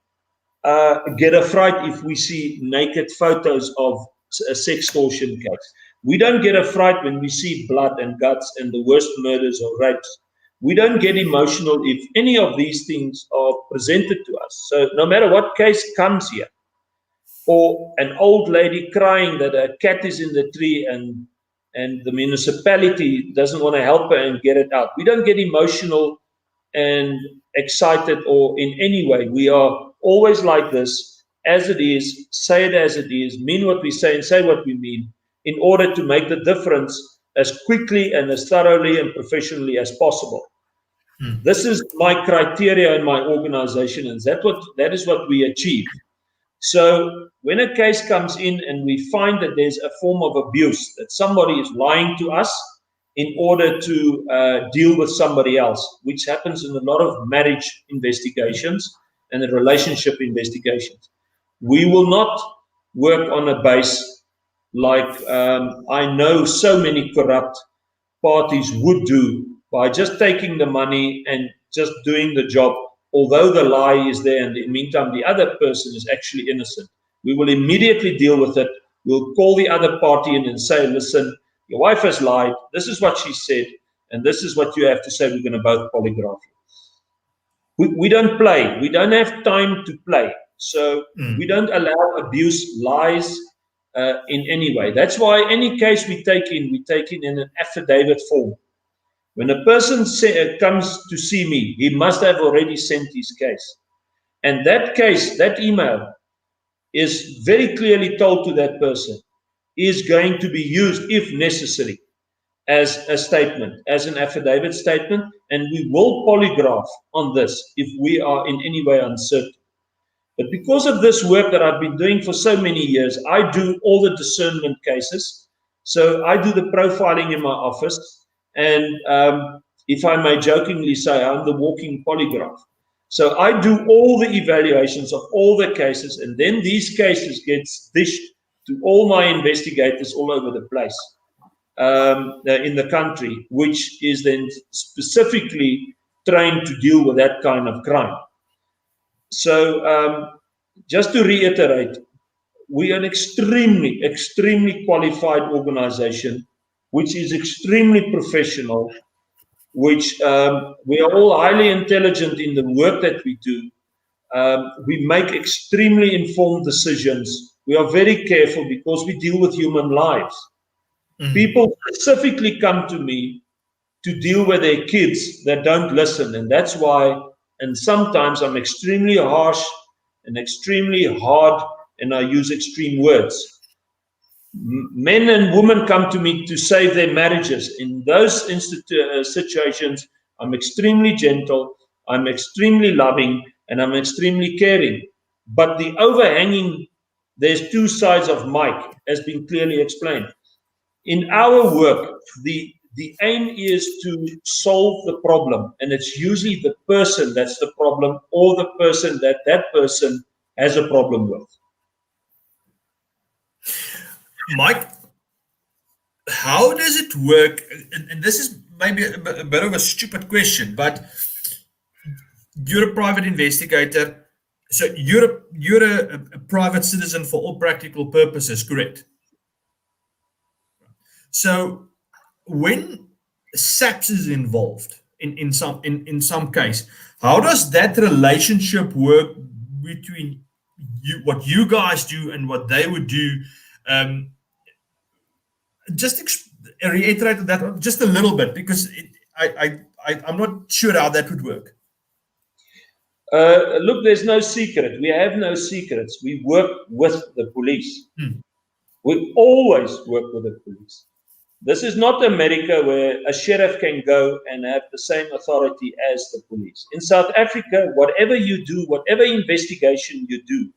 get a fright if we see naked photos of a sextortion case. We don't get a fright when we see blood and guts and the worst murders or rapes. We don't get emotional if any of these things are presented to us. So no matter what case comes here, or an old lady crying that a cat is in the tree and the municipality doesn't want to help her and get it out, we don't get emotional and excited or in any way. We are always like this, as it is, say it as it is, mean what we say and say what we mean, in order to make the difference as quickly and as thoroughly and professionally as possible. This is my criteria in my organization, and that is what we achieve. So when a case comes in and we find that there's a form of abuse, that somebody is lying to us, in order to deal with somebody else, which happens in a lot of marriage investigations and the relationship investigations. We will not work on a base like I know so many corrupt parties would do by just taking the money and just doing the job, although the lie is there, and in the meantime, the other person is actually innocent. We will immediately deal with it. We'll call the other party in and say, listen, your wife has lied. This is what she said, and this is what you have to say. We're going to both polygraph you. We don't play. We don't have time to play. So we don't allow abuse, lies in any way. That's why any case we take in an affidavit form. When a person comes to see me, he must have already sent his case. And that case, that email, is very clearly told to that person, is going to be used, if necessary, as a statement, as an affidavit statement, and we will polygraph on this if we are in any way uncertain. But because of this work that I've been doing for so many years, I do all the discernment cases. So I do the profiling in my office, and if I may jokingly say, I'm the walking polygraph. So I do all the evaluations of all the cases, and then these cases get dished to all my investigators all over the place in the country, which is then specifically trained to deal with that kind of crime. So just to reiterate, we are an extremely, extremely qualified organization, which is extremely professional, which we are all highly intelligent in the work that we do. We make extremely informed decisions. We are very careful because we deal with human lives. People specifically come to me to deal with their kids that don't listen, and that's why, and sometimes I'm extremely harsh and extremely hard, and I use extreme words. Men and women come to me to save their marriages. In those situations, I'm extremely gentle, I'm extremely loving, and I'm extremely caring. But the overhanging, there's two sides of Mike, has been clearly explained. In our work, the aim is to solve the problem, and it's usually the person that's the problem, or the person that person has a problem with. Mike, how does it work? And this is maybe a bit of a stupid question, but you're a private investigator, so you're a private citizen for all practical purposes, correct? So when SAPS is involved in some case, how does that relationship work between what you guys do and what they would do? Just reiterate that just a little bit, because I'm not sure how that would work. Look, there's no secret. We have no secrets. We work with the police. We always work with the police. This is not America where a sheriff can go and have the same authority as the police. In South Africa, whatever you do, whatever investigation you do,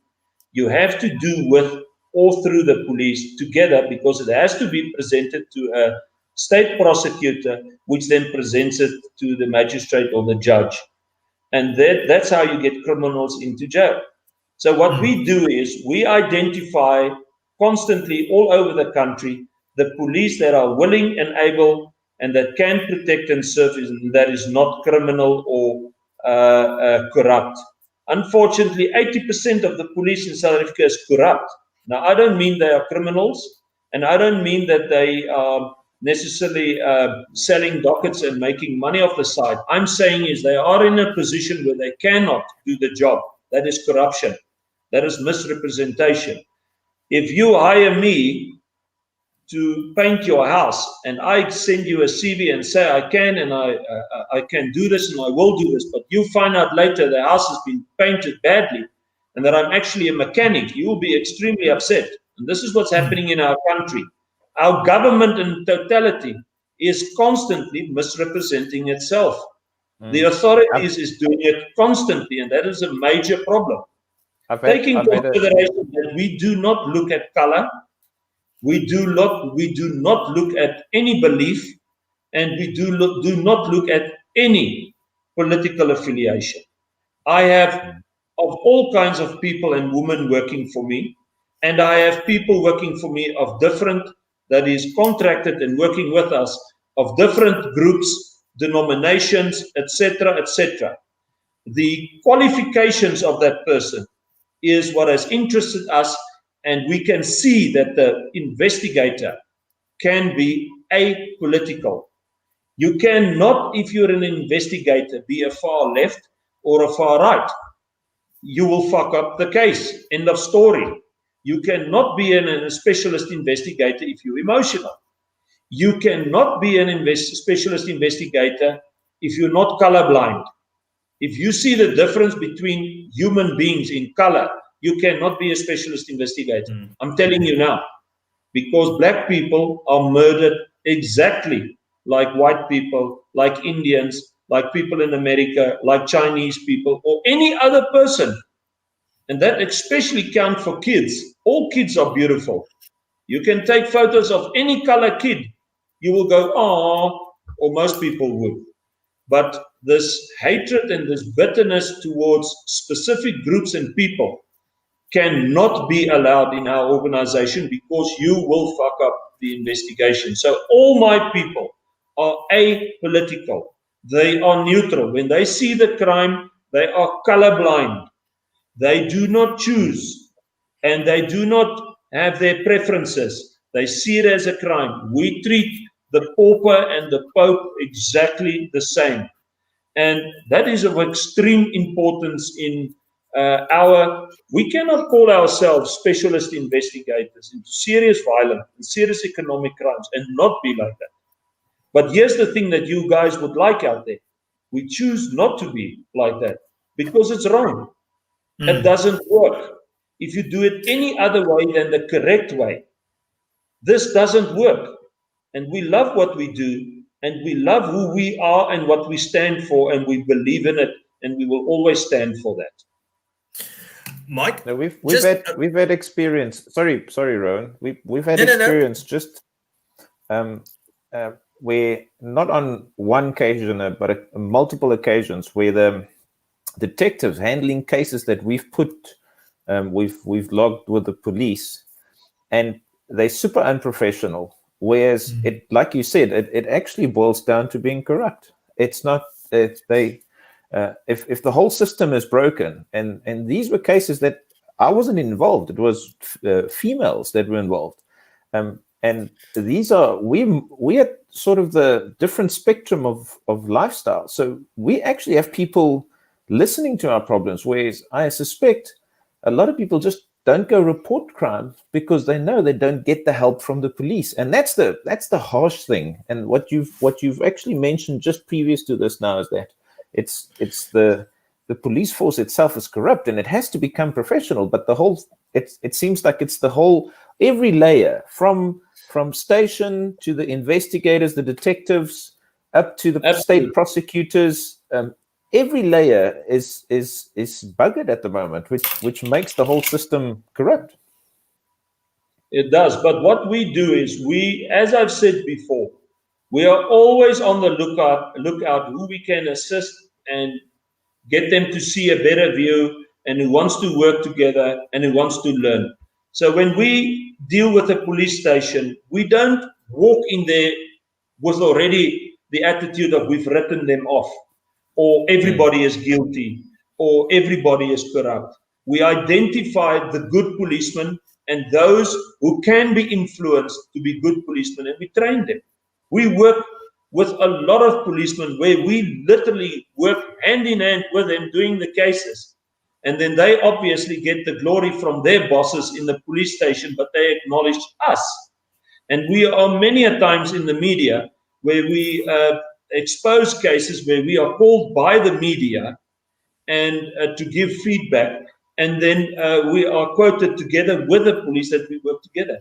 you have to do with or through the police together, because it has to be presented to a state prosecutor, which then presents it to the magistrate or the judge. And that's how you get criminals into jail. So what we do is we identify constantly all over the country the police that are willing and able and that can protect and serve, and that is not criminal or corrupt. Unfortunately, 80% of the police in South Africa is corrupt. Now, I don't mean they are criminals, and I don't mean that they are necessarily selling dockets and making money off the side. I'm saying is they are in a position where they cannot do the job. That is corruption. That is misrepresentation. If you hire me to paint your house and I send you a CV and say I can and I can do this and I will do this, but you find out later the house has been painted badly and that I'm actually a mechanic, you will be extremely upset. And this is what's happening in our country. Our government in totality is constantly misrepresenting itself. The authorities is doing it constantly, and that is a major problem. Taking consideration that we do not look at color, we do not look at any belief, and we do not look at any political affiliation. I have of all kinds of people and women working for me, and I have people working for me of different, that is contracted and working with us, of different groups, denominations, etc., etc. The qualifications of that person is what has interested us, and we can see that the investigator can be apolitical. You cannot, if you're an investigator, be a far left or a far right. You will fuck up the case. End of story. You cannot be a specialist investigator if you're emotional. You cannot be a specialist investigator if you're not colorblind. If you see the difference between human beings in color, you cannot be a specialist investigator. I'm telling you now, because black people are murdered exactly like white people, like Indians, like people in America, like Chinese people, or any other person. And that especially counts for kids. All kids are beautiful. You can take photos of any color kid. You will go, oh, or most people would. But this hatred and this bitterness towards specific groups and people cannot be allowed in our organization, because you will fuck up the investigation. So all my people are apolitical. They are neutral. When they see the crime, they are colorblind. They do not choose, and they do not have their preferences. They see it as a crime. We treat the pauper and the pope exactly the same. And that is of extreme importance in we cannot call ourselves specialist investigators into serious violence and serious economic crimes and not be like that. But here's the thing that you guys would like out there. We choose not to be like that because it's wrong. It doesn't work. If you do it any other way than the correct way, this doesn't work. And we love what we do, and we love who we are and what we stand for, and we believe in it, and we will always stand for that. Mike, no, we've had experience. Sorry, Rowan. We've had experience just where, not on one occasion but multiple occasions, where the detectives handling cases that we've logged with the police, and they're super unprofessional. Whereas it, like you said, it actually boils down to being corrupt. It's not. If the whole system is broken, and these were cases that I wasn't involved. It was females that were involved, and these are we at sort of the different spectrum of lifestyle. So we actually have people listening to our problems, whereas I suspect a lot of people just don't go report crime because they know they don't get the help from the police. And that's the harsh thing. And what you've actually mentioned just previous to this now is that it's the police force itself is corrupt, and it has to become professional. But it seems like it's the whole, every layer from station to the investigators, the detectives, up to the state prosecutors. Every layer is buggered at the moment, which makes the whole system corrupt. It does. But what we do is as I've said before, we are always on the lookout who we can assist and get them to see a better view, and who wants to work together and who wants to learn. So when we deal with a police station, we don't walk in there with already the attitude of we've written them off, or everybody is guilty, or everybody is corrupt. We identify the good policemen and those who can be influenced to be good policemen, and we train them. We work with a lot of policemen where we literally work hand in hand with them doing the cases. And then they obviously get the glory from their bosses in the police station, but they acknowledge us. And we are many a times in the media where we expose cases where we are called by the media and to give feedback, and then we are quoted together with the police that we work together.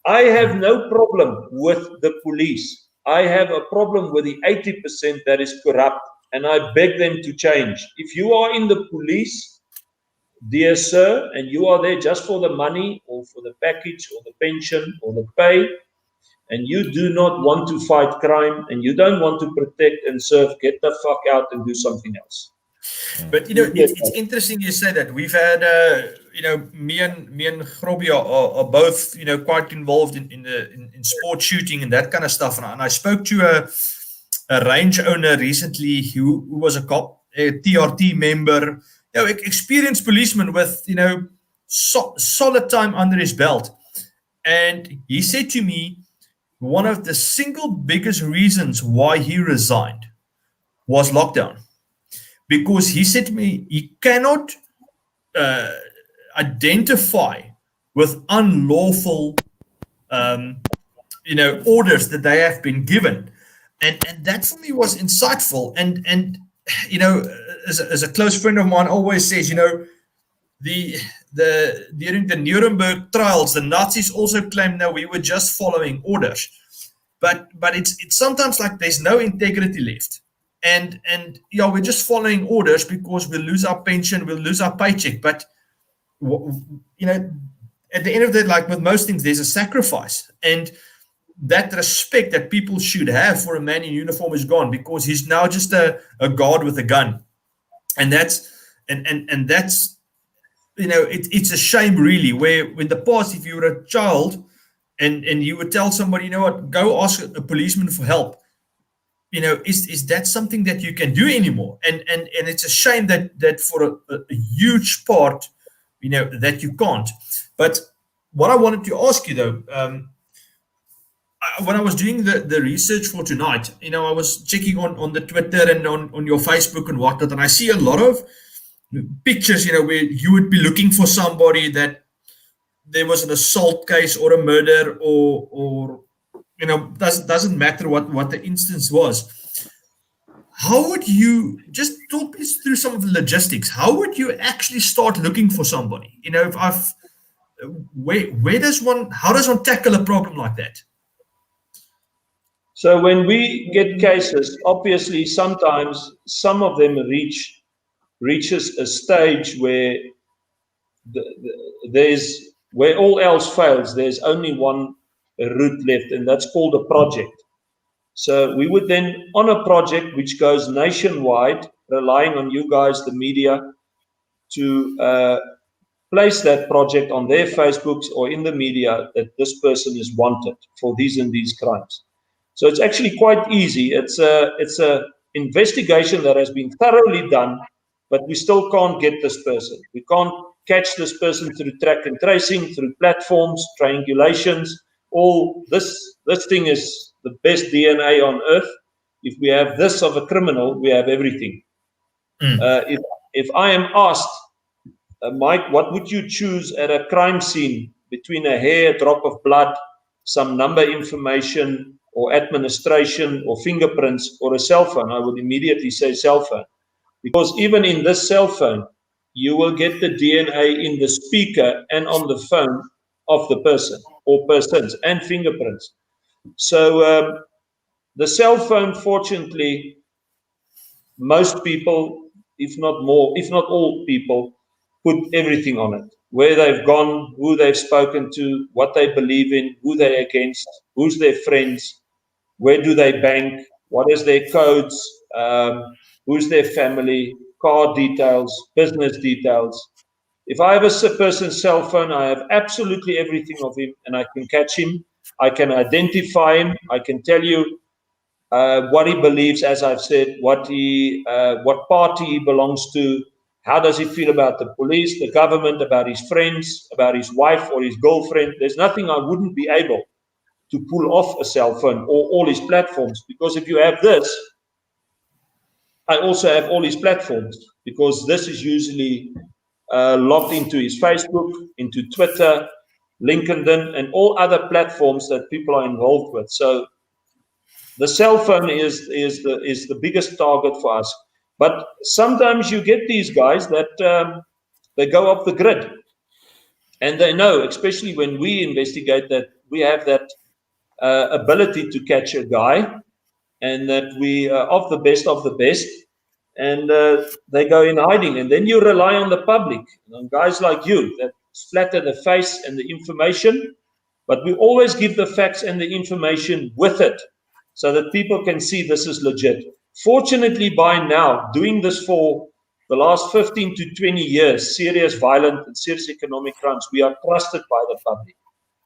I have no problem with the police. I have a problem with the 80% that is corrupt, and I beg them to change. If you are in the police, dear sir, and you are there just for the money or for the package or the pension or the pay, and you do not want to fight crime and you don't want to protect and serve, get the fuck out and do something else. But it's interesting you say that. We've had me and Grobby are both quite involved in sport shooting and that kind of stuff. And I spoke to a range owner recently who was a cop, a TRT member, experienced policeman with solid time under his belt. And he said to me, one of the single biggest reasons why he resigned was lockdown. Because he said to me, he cannot identify with unlawful, orders that they have been given, and that for me was insightful. And as a close friend of mine always says, during the Nuremberg trials, the Nazis also claimed that we were just following orders, but it's sometimes like there's no integrity left. And we're just following orders because we'll lose our pension, we'll lose our paycheck. But at the end of the day, like with most things, there's a sacrifice, and that respect that people should have for a man in uniform is gone because he's now just a guard with a gun, and that's it's a shame really. Where in the past, if you were a child and you would tell somebody, go ask a policeman for help. Is that something that you can do anymore? And it's a shame that for a huge part, that you can't. But what I wanted to ask you though, when I was doing the research for tonight, I was checking on the Twitter and on your Facebook and whatnot, and I see a lot of pictures, where you would be looking for somebody that there was an assault case or a murder or doesn't matter what the instance was. How would you just talk me through some of the logistics? How would you actually start looking for somebody? How does one tackle a problem like that? So when we get cases, obviously sometimes some of them reaches a stage where where all else fails, there's only one route left, and that's called a project. So we would then, on a project which goes nationwide, relying on you guys, the media, to place that project on their Facebooks or in the media that this person is wanted for these and these crimes. So it's actually quite easy. It's a investigation that has been thoroughly done, but we still can't get this person. We can't catch this person through track and tracing, through platforms, triangulations. All this thing is the best DNA on earth. If we have this of a criminal, we have everything. If I am asked, Mike, what would you choose at a crime scene between a hair, a drop of blood, some number information or administration or fingerprints or a cell phone? I would immediately say cell phone, because even in this cell phone, you will get the DNA in the speaker and on the phone of the person or persons and fingerprints. So the cell phone, fortunately, most people, if not all people, put everything on it. Where they've gone, who they've spoken to, what they believe in, who they're against, who's their friends, where do they bank, what is their codes, who's their family, car details, business details. If I have a person's cell phone, I have absolutely everything of him, and I can catch him. I can identify him. I can tell you what he believes, as I've said, what party he belongs to, how does he feel about the police, the government, about his friends, about his wife or his girlfriend. There's nothing I wouldn't be able to pull off a cell phone or all his platforms, because if you have this, I also have all his platforms, because this is usually logged into his Facebook, into Twitter, LinkedIn, and all other platforms that people are involved with. So the cell phone is the biggest target for us. But sometimes you get these guys that they go off the grid, and they know, especially when we investigate, that we have that ability to catch a guy, and that we are of the best, and they go in hiding. And then you rely on the public, on guys like you that splatter the face and the information, But we always give the facts and the information with it so that people can see this is legit. Fortunately, by now, doing this for the last 15 to 20 years, serious violent and serious economic crimes, we are trusted by the public.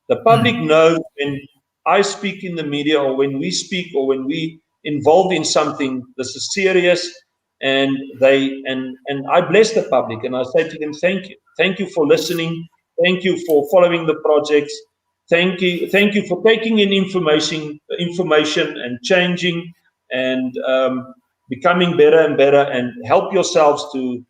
The public knows when I speak in the media or when we speak or when we involved in something, this is serious, and I bless the public and I say to them, thank you for listening, thank you for following the projects, thank you for taking in information and changing and becoming better and better, and help yourselves to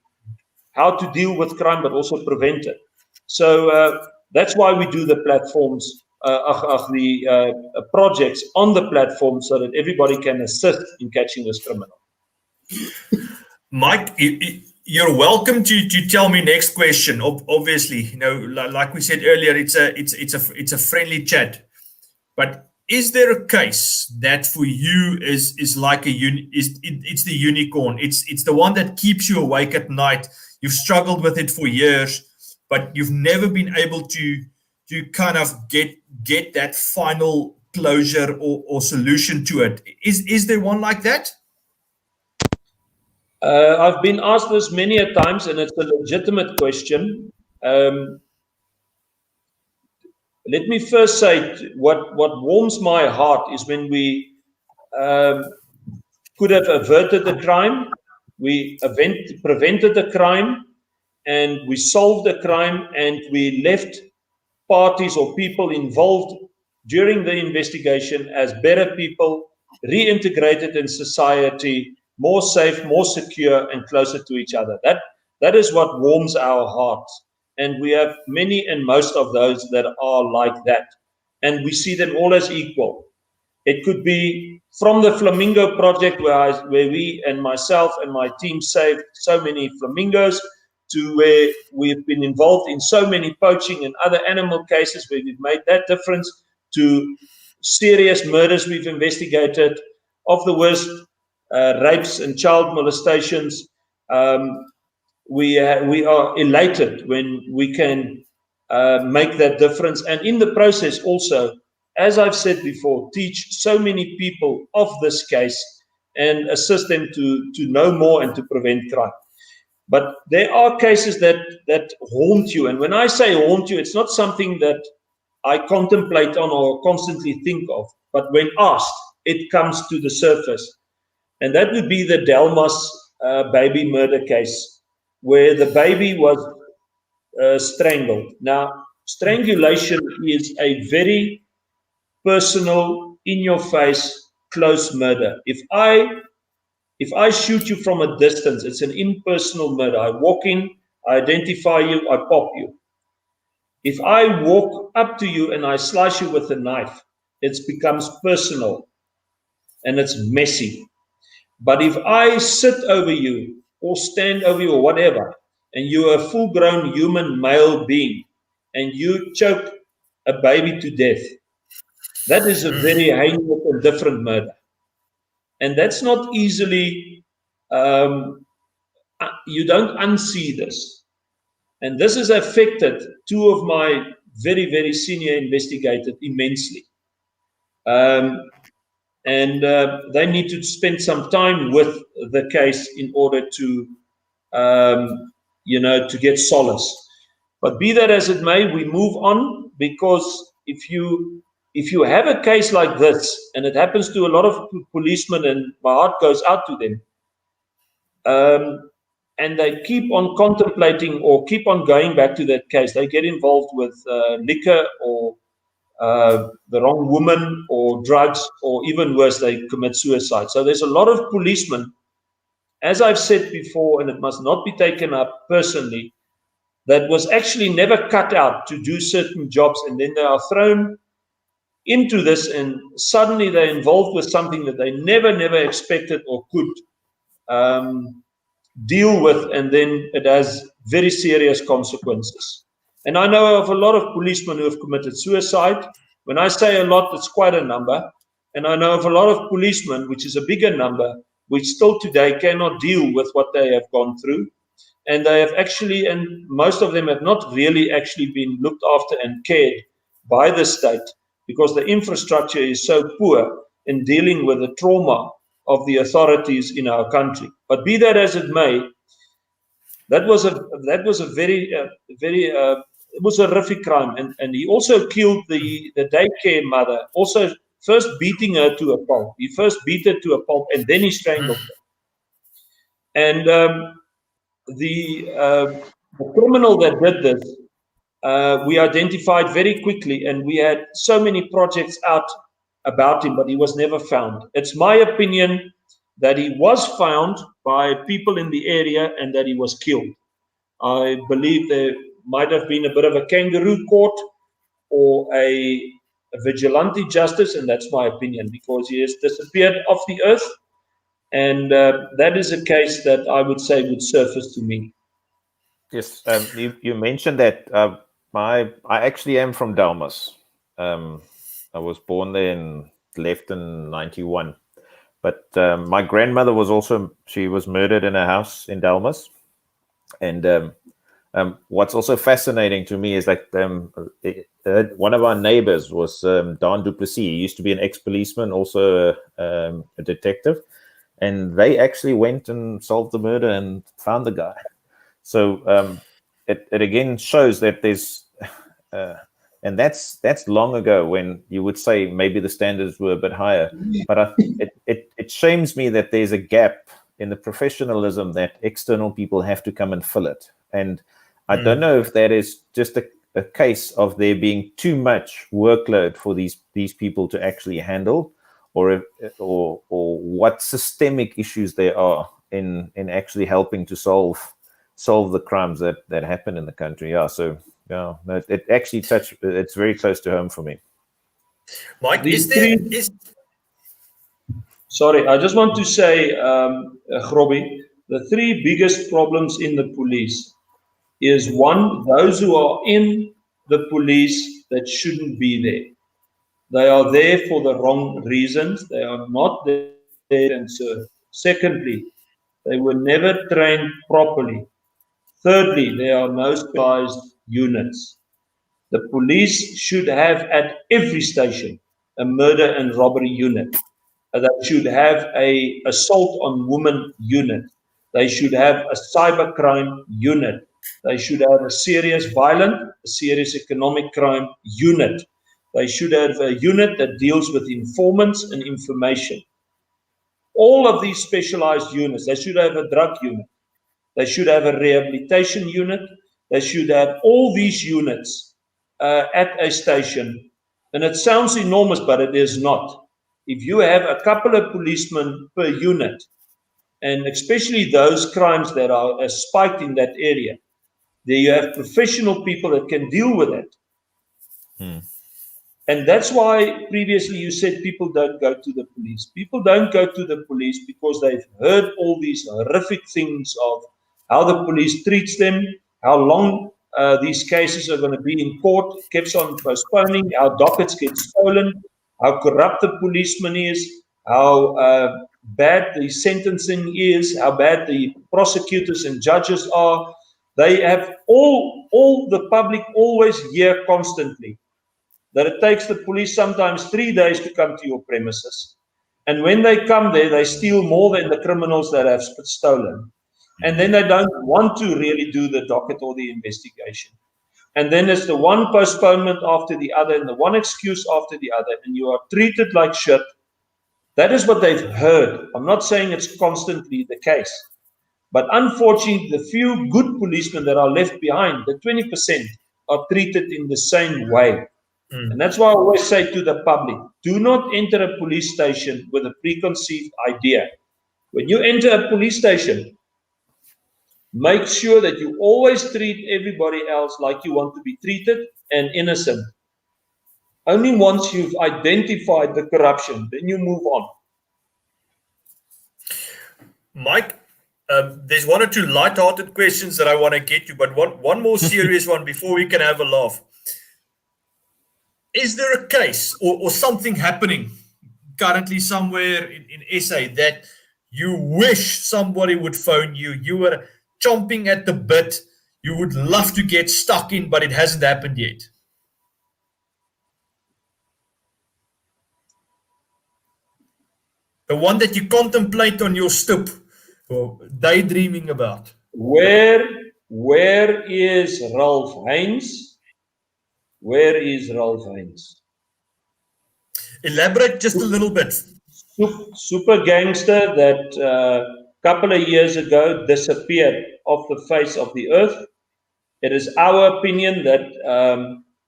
how to deal with crime but also prevent it. So that's why we do the platforms, the projects on the platform, so that everybody can assist in catching this criminal. Mike, you're welcome to tell me next question. Obviously, like we said earlier, it's a friendly chat. But is there a case that for you is like it's the unicorn? It's the one that keeps you awake at night. You've struggled with it for years, but you've never been able to kind of get that final closure or solution to it. Is there one like that? I've been asked this many a times, and it's a legitimate question. Let me first say what warms my heart is when we could have averted the crime, we prevented the crime, and we solved the crime, and we left parties or people involved during the investigation as better people, reintegrated in society, more safe, more secure, and closer to each other. That is what warms our hearts. And we have many and most of those that are like that. And we see them all as equal. It could be from the Flamingo Project, where we and myself and my team saved so many flamingos, to where we've been involved in so many poaching and other animal cases where we've made that difference, to serious murders we've investigated, of the worst rapes and child molestations. We are elated when we can make that difference, and in the process also, as I've said before, teach so many people of this case and assist them to know more and to prevent crime. But there are cases that haunt you, and when I say haunt you, it's not something that I contemplate on or constantly think of, but when asked, it comes to the surface. And that would be the Delmas baby murder case, where the baby was strangled. Now, strangulation is a very personal, in-your-face, close murder. If I shoot you from a distance, it's an impersonal murder. I walk in, I identify you, I pop you. If I walk up to you and I slice you with a knife, it becomes personal and it's messy. But if I sit over you or stand over you or whatever, and you're a full-grown human male being, and you choke a baby to death, that is a very heinous and different murder. And that's not easily, you don't unsee this. And this has affected two of my very, very senior investigators immensely. And they need to spend some time with the case in order to, to get solace. But be that as it may, we move on, because if you have a case like this, and it happens to a lot of policemen, and my heart goes out to them, and they keep on contemplating or keep on going back to that case, they get involved with liquor or the wrong woman or drugs, or even worse, they commit suicide. So there's a lot of policemen, as I've said before, and it must not be taken up personally, that was actually never cut out to do certain jobs, and then they are thrown into this, and suddenly they're involved with something that they never expected or could deal with, and then it has very serious consequences. And I know of a lot of policemen who have committed suicide. When I say a lot, it's quite a number. And I know of a lot of policemen, which is a bigger number, which still today cannot deal with what they have gone through. And they have actually, and most of them have not really actually been looked after and cared by the state because the infrastructure is so poor in dealing with the trauma of the authorities in our country. But be that as it may, that was a very it was a horrific crime, and he also killed the daycare mother. Also, first beating her to a pulp. He first beat her to a pulp, and then he strangled her. And the criminal that did this, we identified very quickly, and we had so many projects out about him, but he was never found. It's my opinion that he was found by people in the area and that he was killed. I believe there might have been a bit of a kangaroo court or a vigilante justice, and that's my opinion, because he has disappeared off the earth. And that is a case that I would say would surface to me. Yes, you mentioned that I actually am from Dalmas. I was born there and left in 91. But my grandmother she was murdered in a house in Dalmas. And what's also fascinating to me is like one of our neighbors was Don Duplessis. He used to be an ex-policeman, also a detective. And they actually went and solved the murder and found the guy. So it again shows that there's, and that's long ago when you would say maybe the standards were a bit higher. But it shames me that there's a gap in the professionalism that external people have to come and fill it. And I don't know if that is just a case of there being too much workload for these people to actually handle, or what systemic issues there are in actually helping to solve the crimes that happen in the country. Yeah, so yeah, it actually it's very close to home for me. Mike, Sorry, I just want to say, Grobby, the three biggest problems in the police is, one, those who are in the police that shouldn't be there. They are there for the wrong reasons. They are not there and serve. Secondly, they were never trained properly. Thirdly, there are no specialized units. The police should have at every station a murder and robbery unit. They should have a assault on women unit. They should have a cybercrime unit. They should have a serious economic crime unit. They should have a unit that deals with informants and information. All of these specialized units, they should have a drug unit. They should have a rehabilitation unit. They should have all these units at a station. And it sounds enormous, but it is not. If you have a couple of policemen per unit, and especially those crimes that are spiked in that area, there you have professional people that can deal with it. And that's why previously you said people don't go to the police. People don't go to the police because they've heard all these horrific things of how the police treats them, how long these cases are going to be in court, keeps on postponing, how dockets get stolen, how corrupt the policeman is, how bad the sentencing is, how bad the prosecutors and judges are. They have all the public always hear constantly that it takes the police sometimes 3 days to come to your premises. And when they come there, they steal more than the criminals that have stolen. And then they don't want to really do the docket or the investigation. And then it's the one postponement after the other and the one excuse after the other, and you are treated like shit. That is what they've heard. I'm not saying it's constantly the case. But unfortunately, the few good policemen that are left behind, the 20%, are treated in the same way. And that's why I always say to the public, do not enter a police station with a preconceived idea. When you enter a police station, make sure that you always treat everybody else like you want to be treated and innocent. Only once you've identified the corruption, then you move on. Mike, there's one or two light-hearted questions that I want to get to, but one more serious one before we can have a laugh. Is there a case or something happening currently somewhere in SA that you wish somebody would phone you? You were chomping at the bit. You would love to get stuck in, but it hasn't happened yet. The one that you contemplate on your stoop or daydreaming about. Where is Ralph Hines? Where is Ralph Hines? Elaborate just a little bit. Super gangster that a couple of years ago disappeared off the face of the earth. It is our opinion that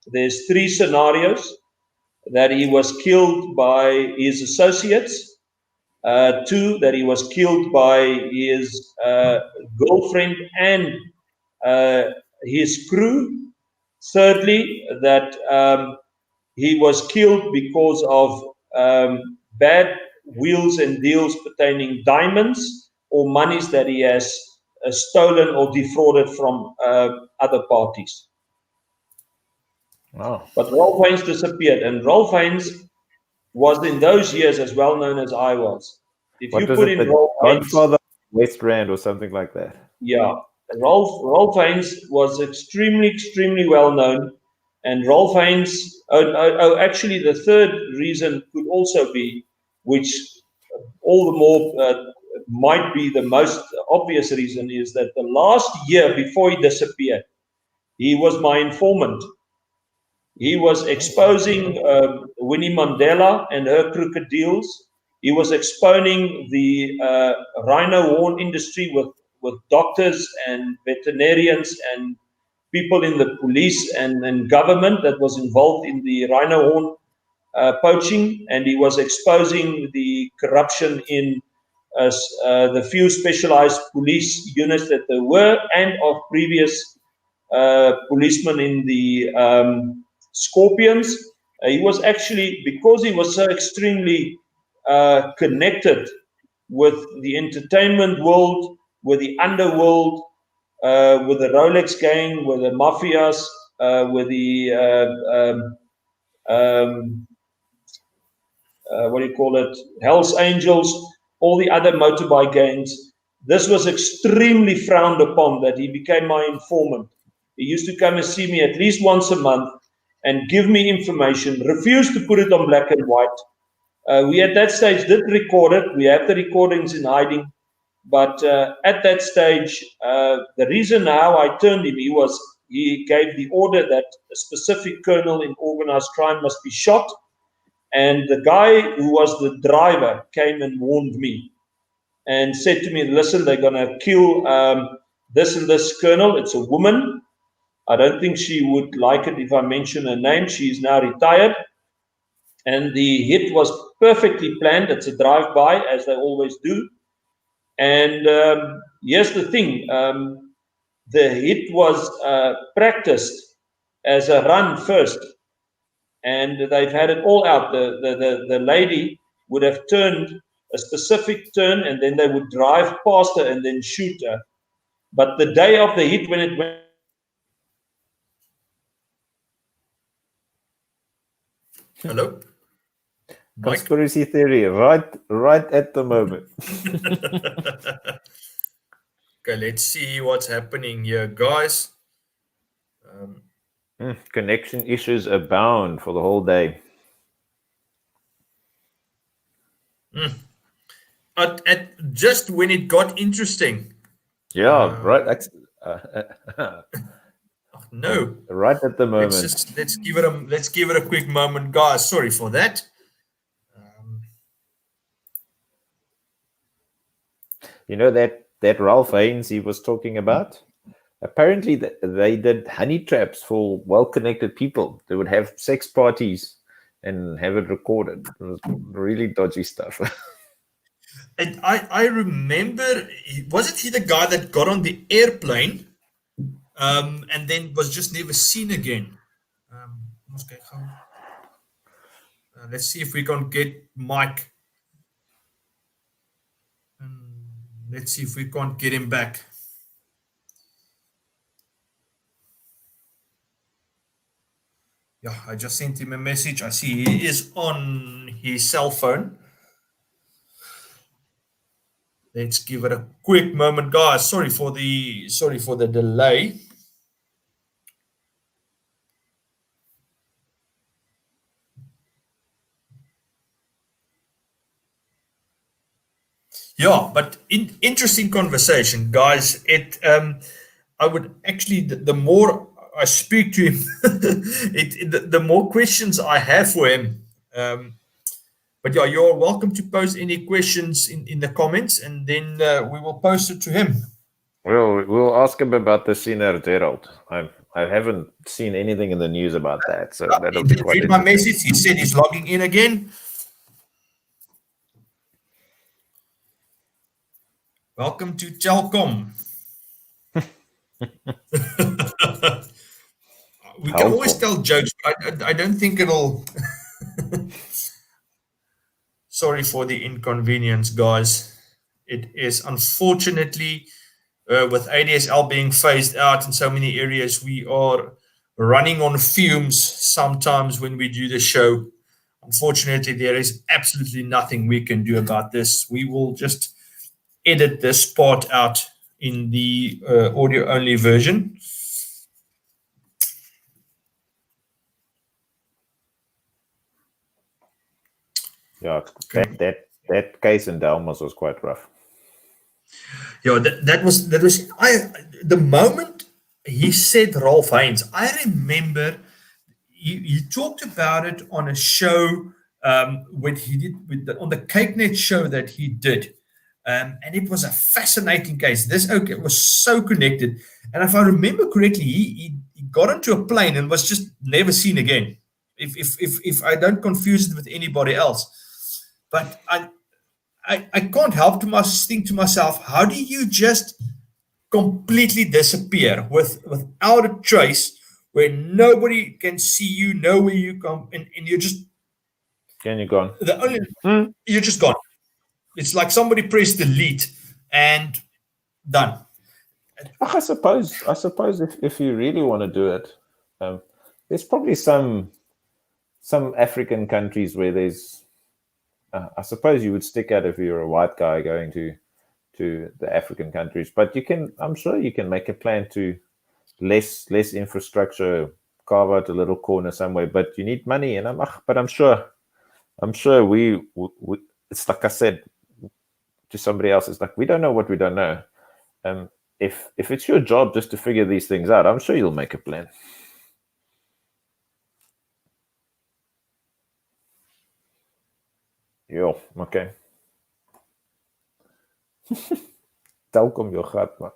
there's three scenarios: that he was killed by his associates, two, that he was killed by his girlfriend and his crew, thirdly, that he was killed because of bad wheels and deals pertaining diamonds or monies that he has stolen or defrauded from other parties. Wow. But Ralph Hines disappeared, and Ralph Hines was in those years as well known as I was. If What you was put it? in The Ralph Hines, Godfather of West Rand or something like that. yeah, Ralph Hines was extremely well known, and Ralph Hines. Actually, the third reason could also be, which all the more might be the most obvious reason, is that the last year before he disappeared, he was my informant. He was exposing Winnie Mandela and her crooked deals. He was exposing the rhino horn industry with doctors and veterinarians and people in the police and government that was involved in the rhino horn poaching. And he was exposing the corruption in the few specialized police units that there were, and of previous policemen in the Scorpions. He was actually, because he was so extremely connected with the entertainment world, with the underworld, with the Rolex gang, with the mafias, with the what do you call it, Hell's Angels, all the other motorbike gangs. This was extremely frowned upon, that he became my informant. He used to come and see me at least once a month and give me information, refused to put it on black and white. We at that stage did record it. We have the recordings in hiding. But at that stage, the reason how I turned him, he gave the order that a specific colonel in organized crime must be shot. And the guy who was the driver came and warned me and said to me, listen, they're going to kill this and this colonel. It's a woman. I don't think she would like it if I mention her name. She is now retired. And the hit was perfectly planned. It's a drive-by, as they always do. And here's the thing. The hit was practiced as a run first. And they've had it all out. The lady would have turned a specific turn, and then they would drive past her and then shoot her. But the day of the hit, when it went... Hello? Mike? Conspiracy theory, right at the moment. Okay, let's see what's happening here, guys. Connection issues abound for the whole day. At just when it got interesting. Yeah, right. No. Right at the moment. Let's give it a quick moment, guys. Sorry for that. You know that Ralph Hines he was talking about? Apparently they did honey traps for well-connected people. They would have sex parties and have it recorded. It was really dodgy stuff. And I remember, wasn't he the guy that got on the airplane and then was just never seen again? Let's see if we can get Mike. Let's see if we can't get him back. Yeah, I just sent him a message. I see he is on his cell phone. Let's give it a quick moment, guys. Sorry for the delay. Yeah, but interesting conversation, guys. I would actually, the more I speak to him, the more questions I have for him. But yeah, you're welcome to post any questions in the comments, and then we will post it to him. We'll ask him about the Sinner Gerald. I haven't seen anything in the news about that, so that'll be quite interesting. Read my message. He said he's logging in again. Welcome to Telkom. We can always tell jokes, but I don't think it'll. Sorry for the inconvenience, guys. It is unfortunately, with ADSL being phased out in so many areas, we are running on fumes sometimes when we do the show. Unfortunately, there is absolutely nothing we can do about this. We will just edit this part out in the audio-only version. Yeah, that case in Delmas was quite rough. Yeah, that was the moment he said Rolf Heinz. I remember he talked about it on a show when he did on the CakeNet show that he did, and it was a fascinating case. This was so connected, and if I remember correctly, he got into a plane and was just never seen again. If I don't confuse it with anybody else. But I can't help think to myself, how do you just completely disappear without a trace, where nobody can see you, know where you come, and you're just you're gone. You're just gone. It's like somebody pressed delete and done. I suppose if you really want to do it, there's probably some African countries where there's. I suppose you would stick out if you're a white guy going to the African countries, but I'm sure you can make a plan to less infrastructure, carve out a little corner somewhere, but you need money, and I'm sure we it's like I said to somebody else, it's like, we don't know what we don't know. If it's your job just to figure these things out, I'm sure you'll make a plan. Jo, okay. Telkom jou gat, man.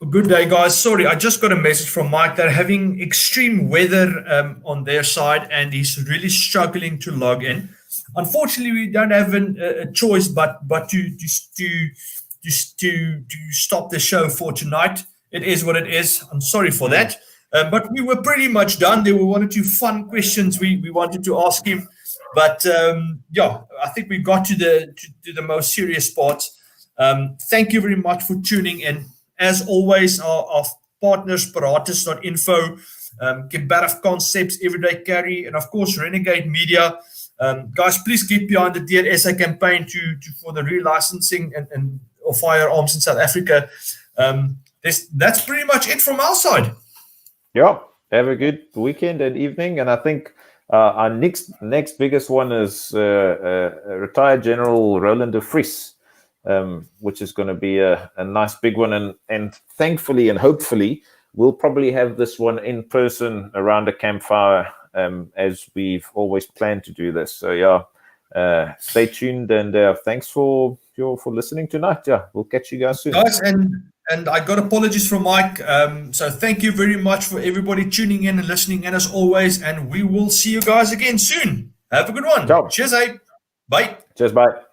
Good day, guys. Sorry, I just got a message from Mike. They're having extreme weather on their side, and he's really struggling to log in. Unfortunately, we don't have a choice but to stop the show for tonight. It is what it is. I'm sorry for that. But we were pretty much done. There were one or two fun questions we wanted to ask him. But yeah, I think we got to the most serious parts. Thank you very much for tuning in. As always, our partners, Paratus.info, Kimberif Concepts, Everyday Carry, and of course, Renegade Media. Guys, please keep behind the DRSA campaign for the relicensing and of firearms in South Africa. That's pretty much it from our side. Yeah, have a good weekend and evening. And I think our next biggest one is retired General Roland de Vries, which is going to be a nice big one. And thankfully and hopefully, we'll probably have this one in person around a campfire, as we've always planned to do this. So yeah, stay tuned, and thanks for listening tonight. Yeah, we'll catch you guys soon. Guys, and I got apologies from Mike. So thank you very much for everybody tuning in and listening, and as always, and we will see you guys again soon. Have a good one. Ciao. Cheers, eh? Bye. Cheers, bye.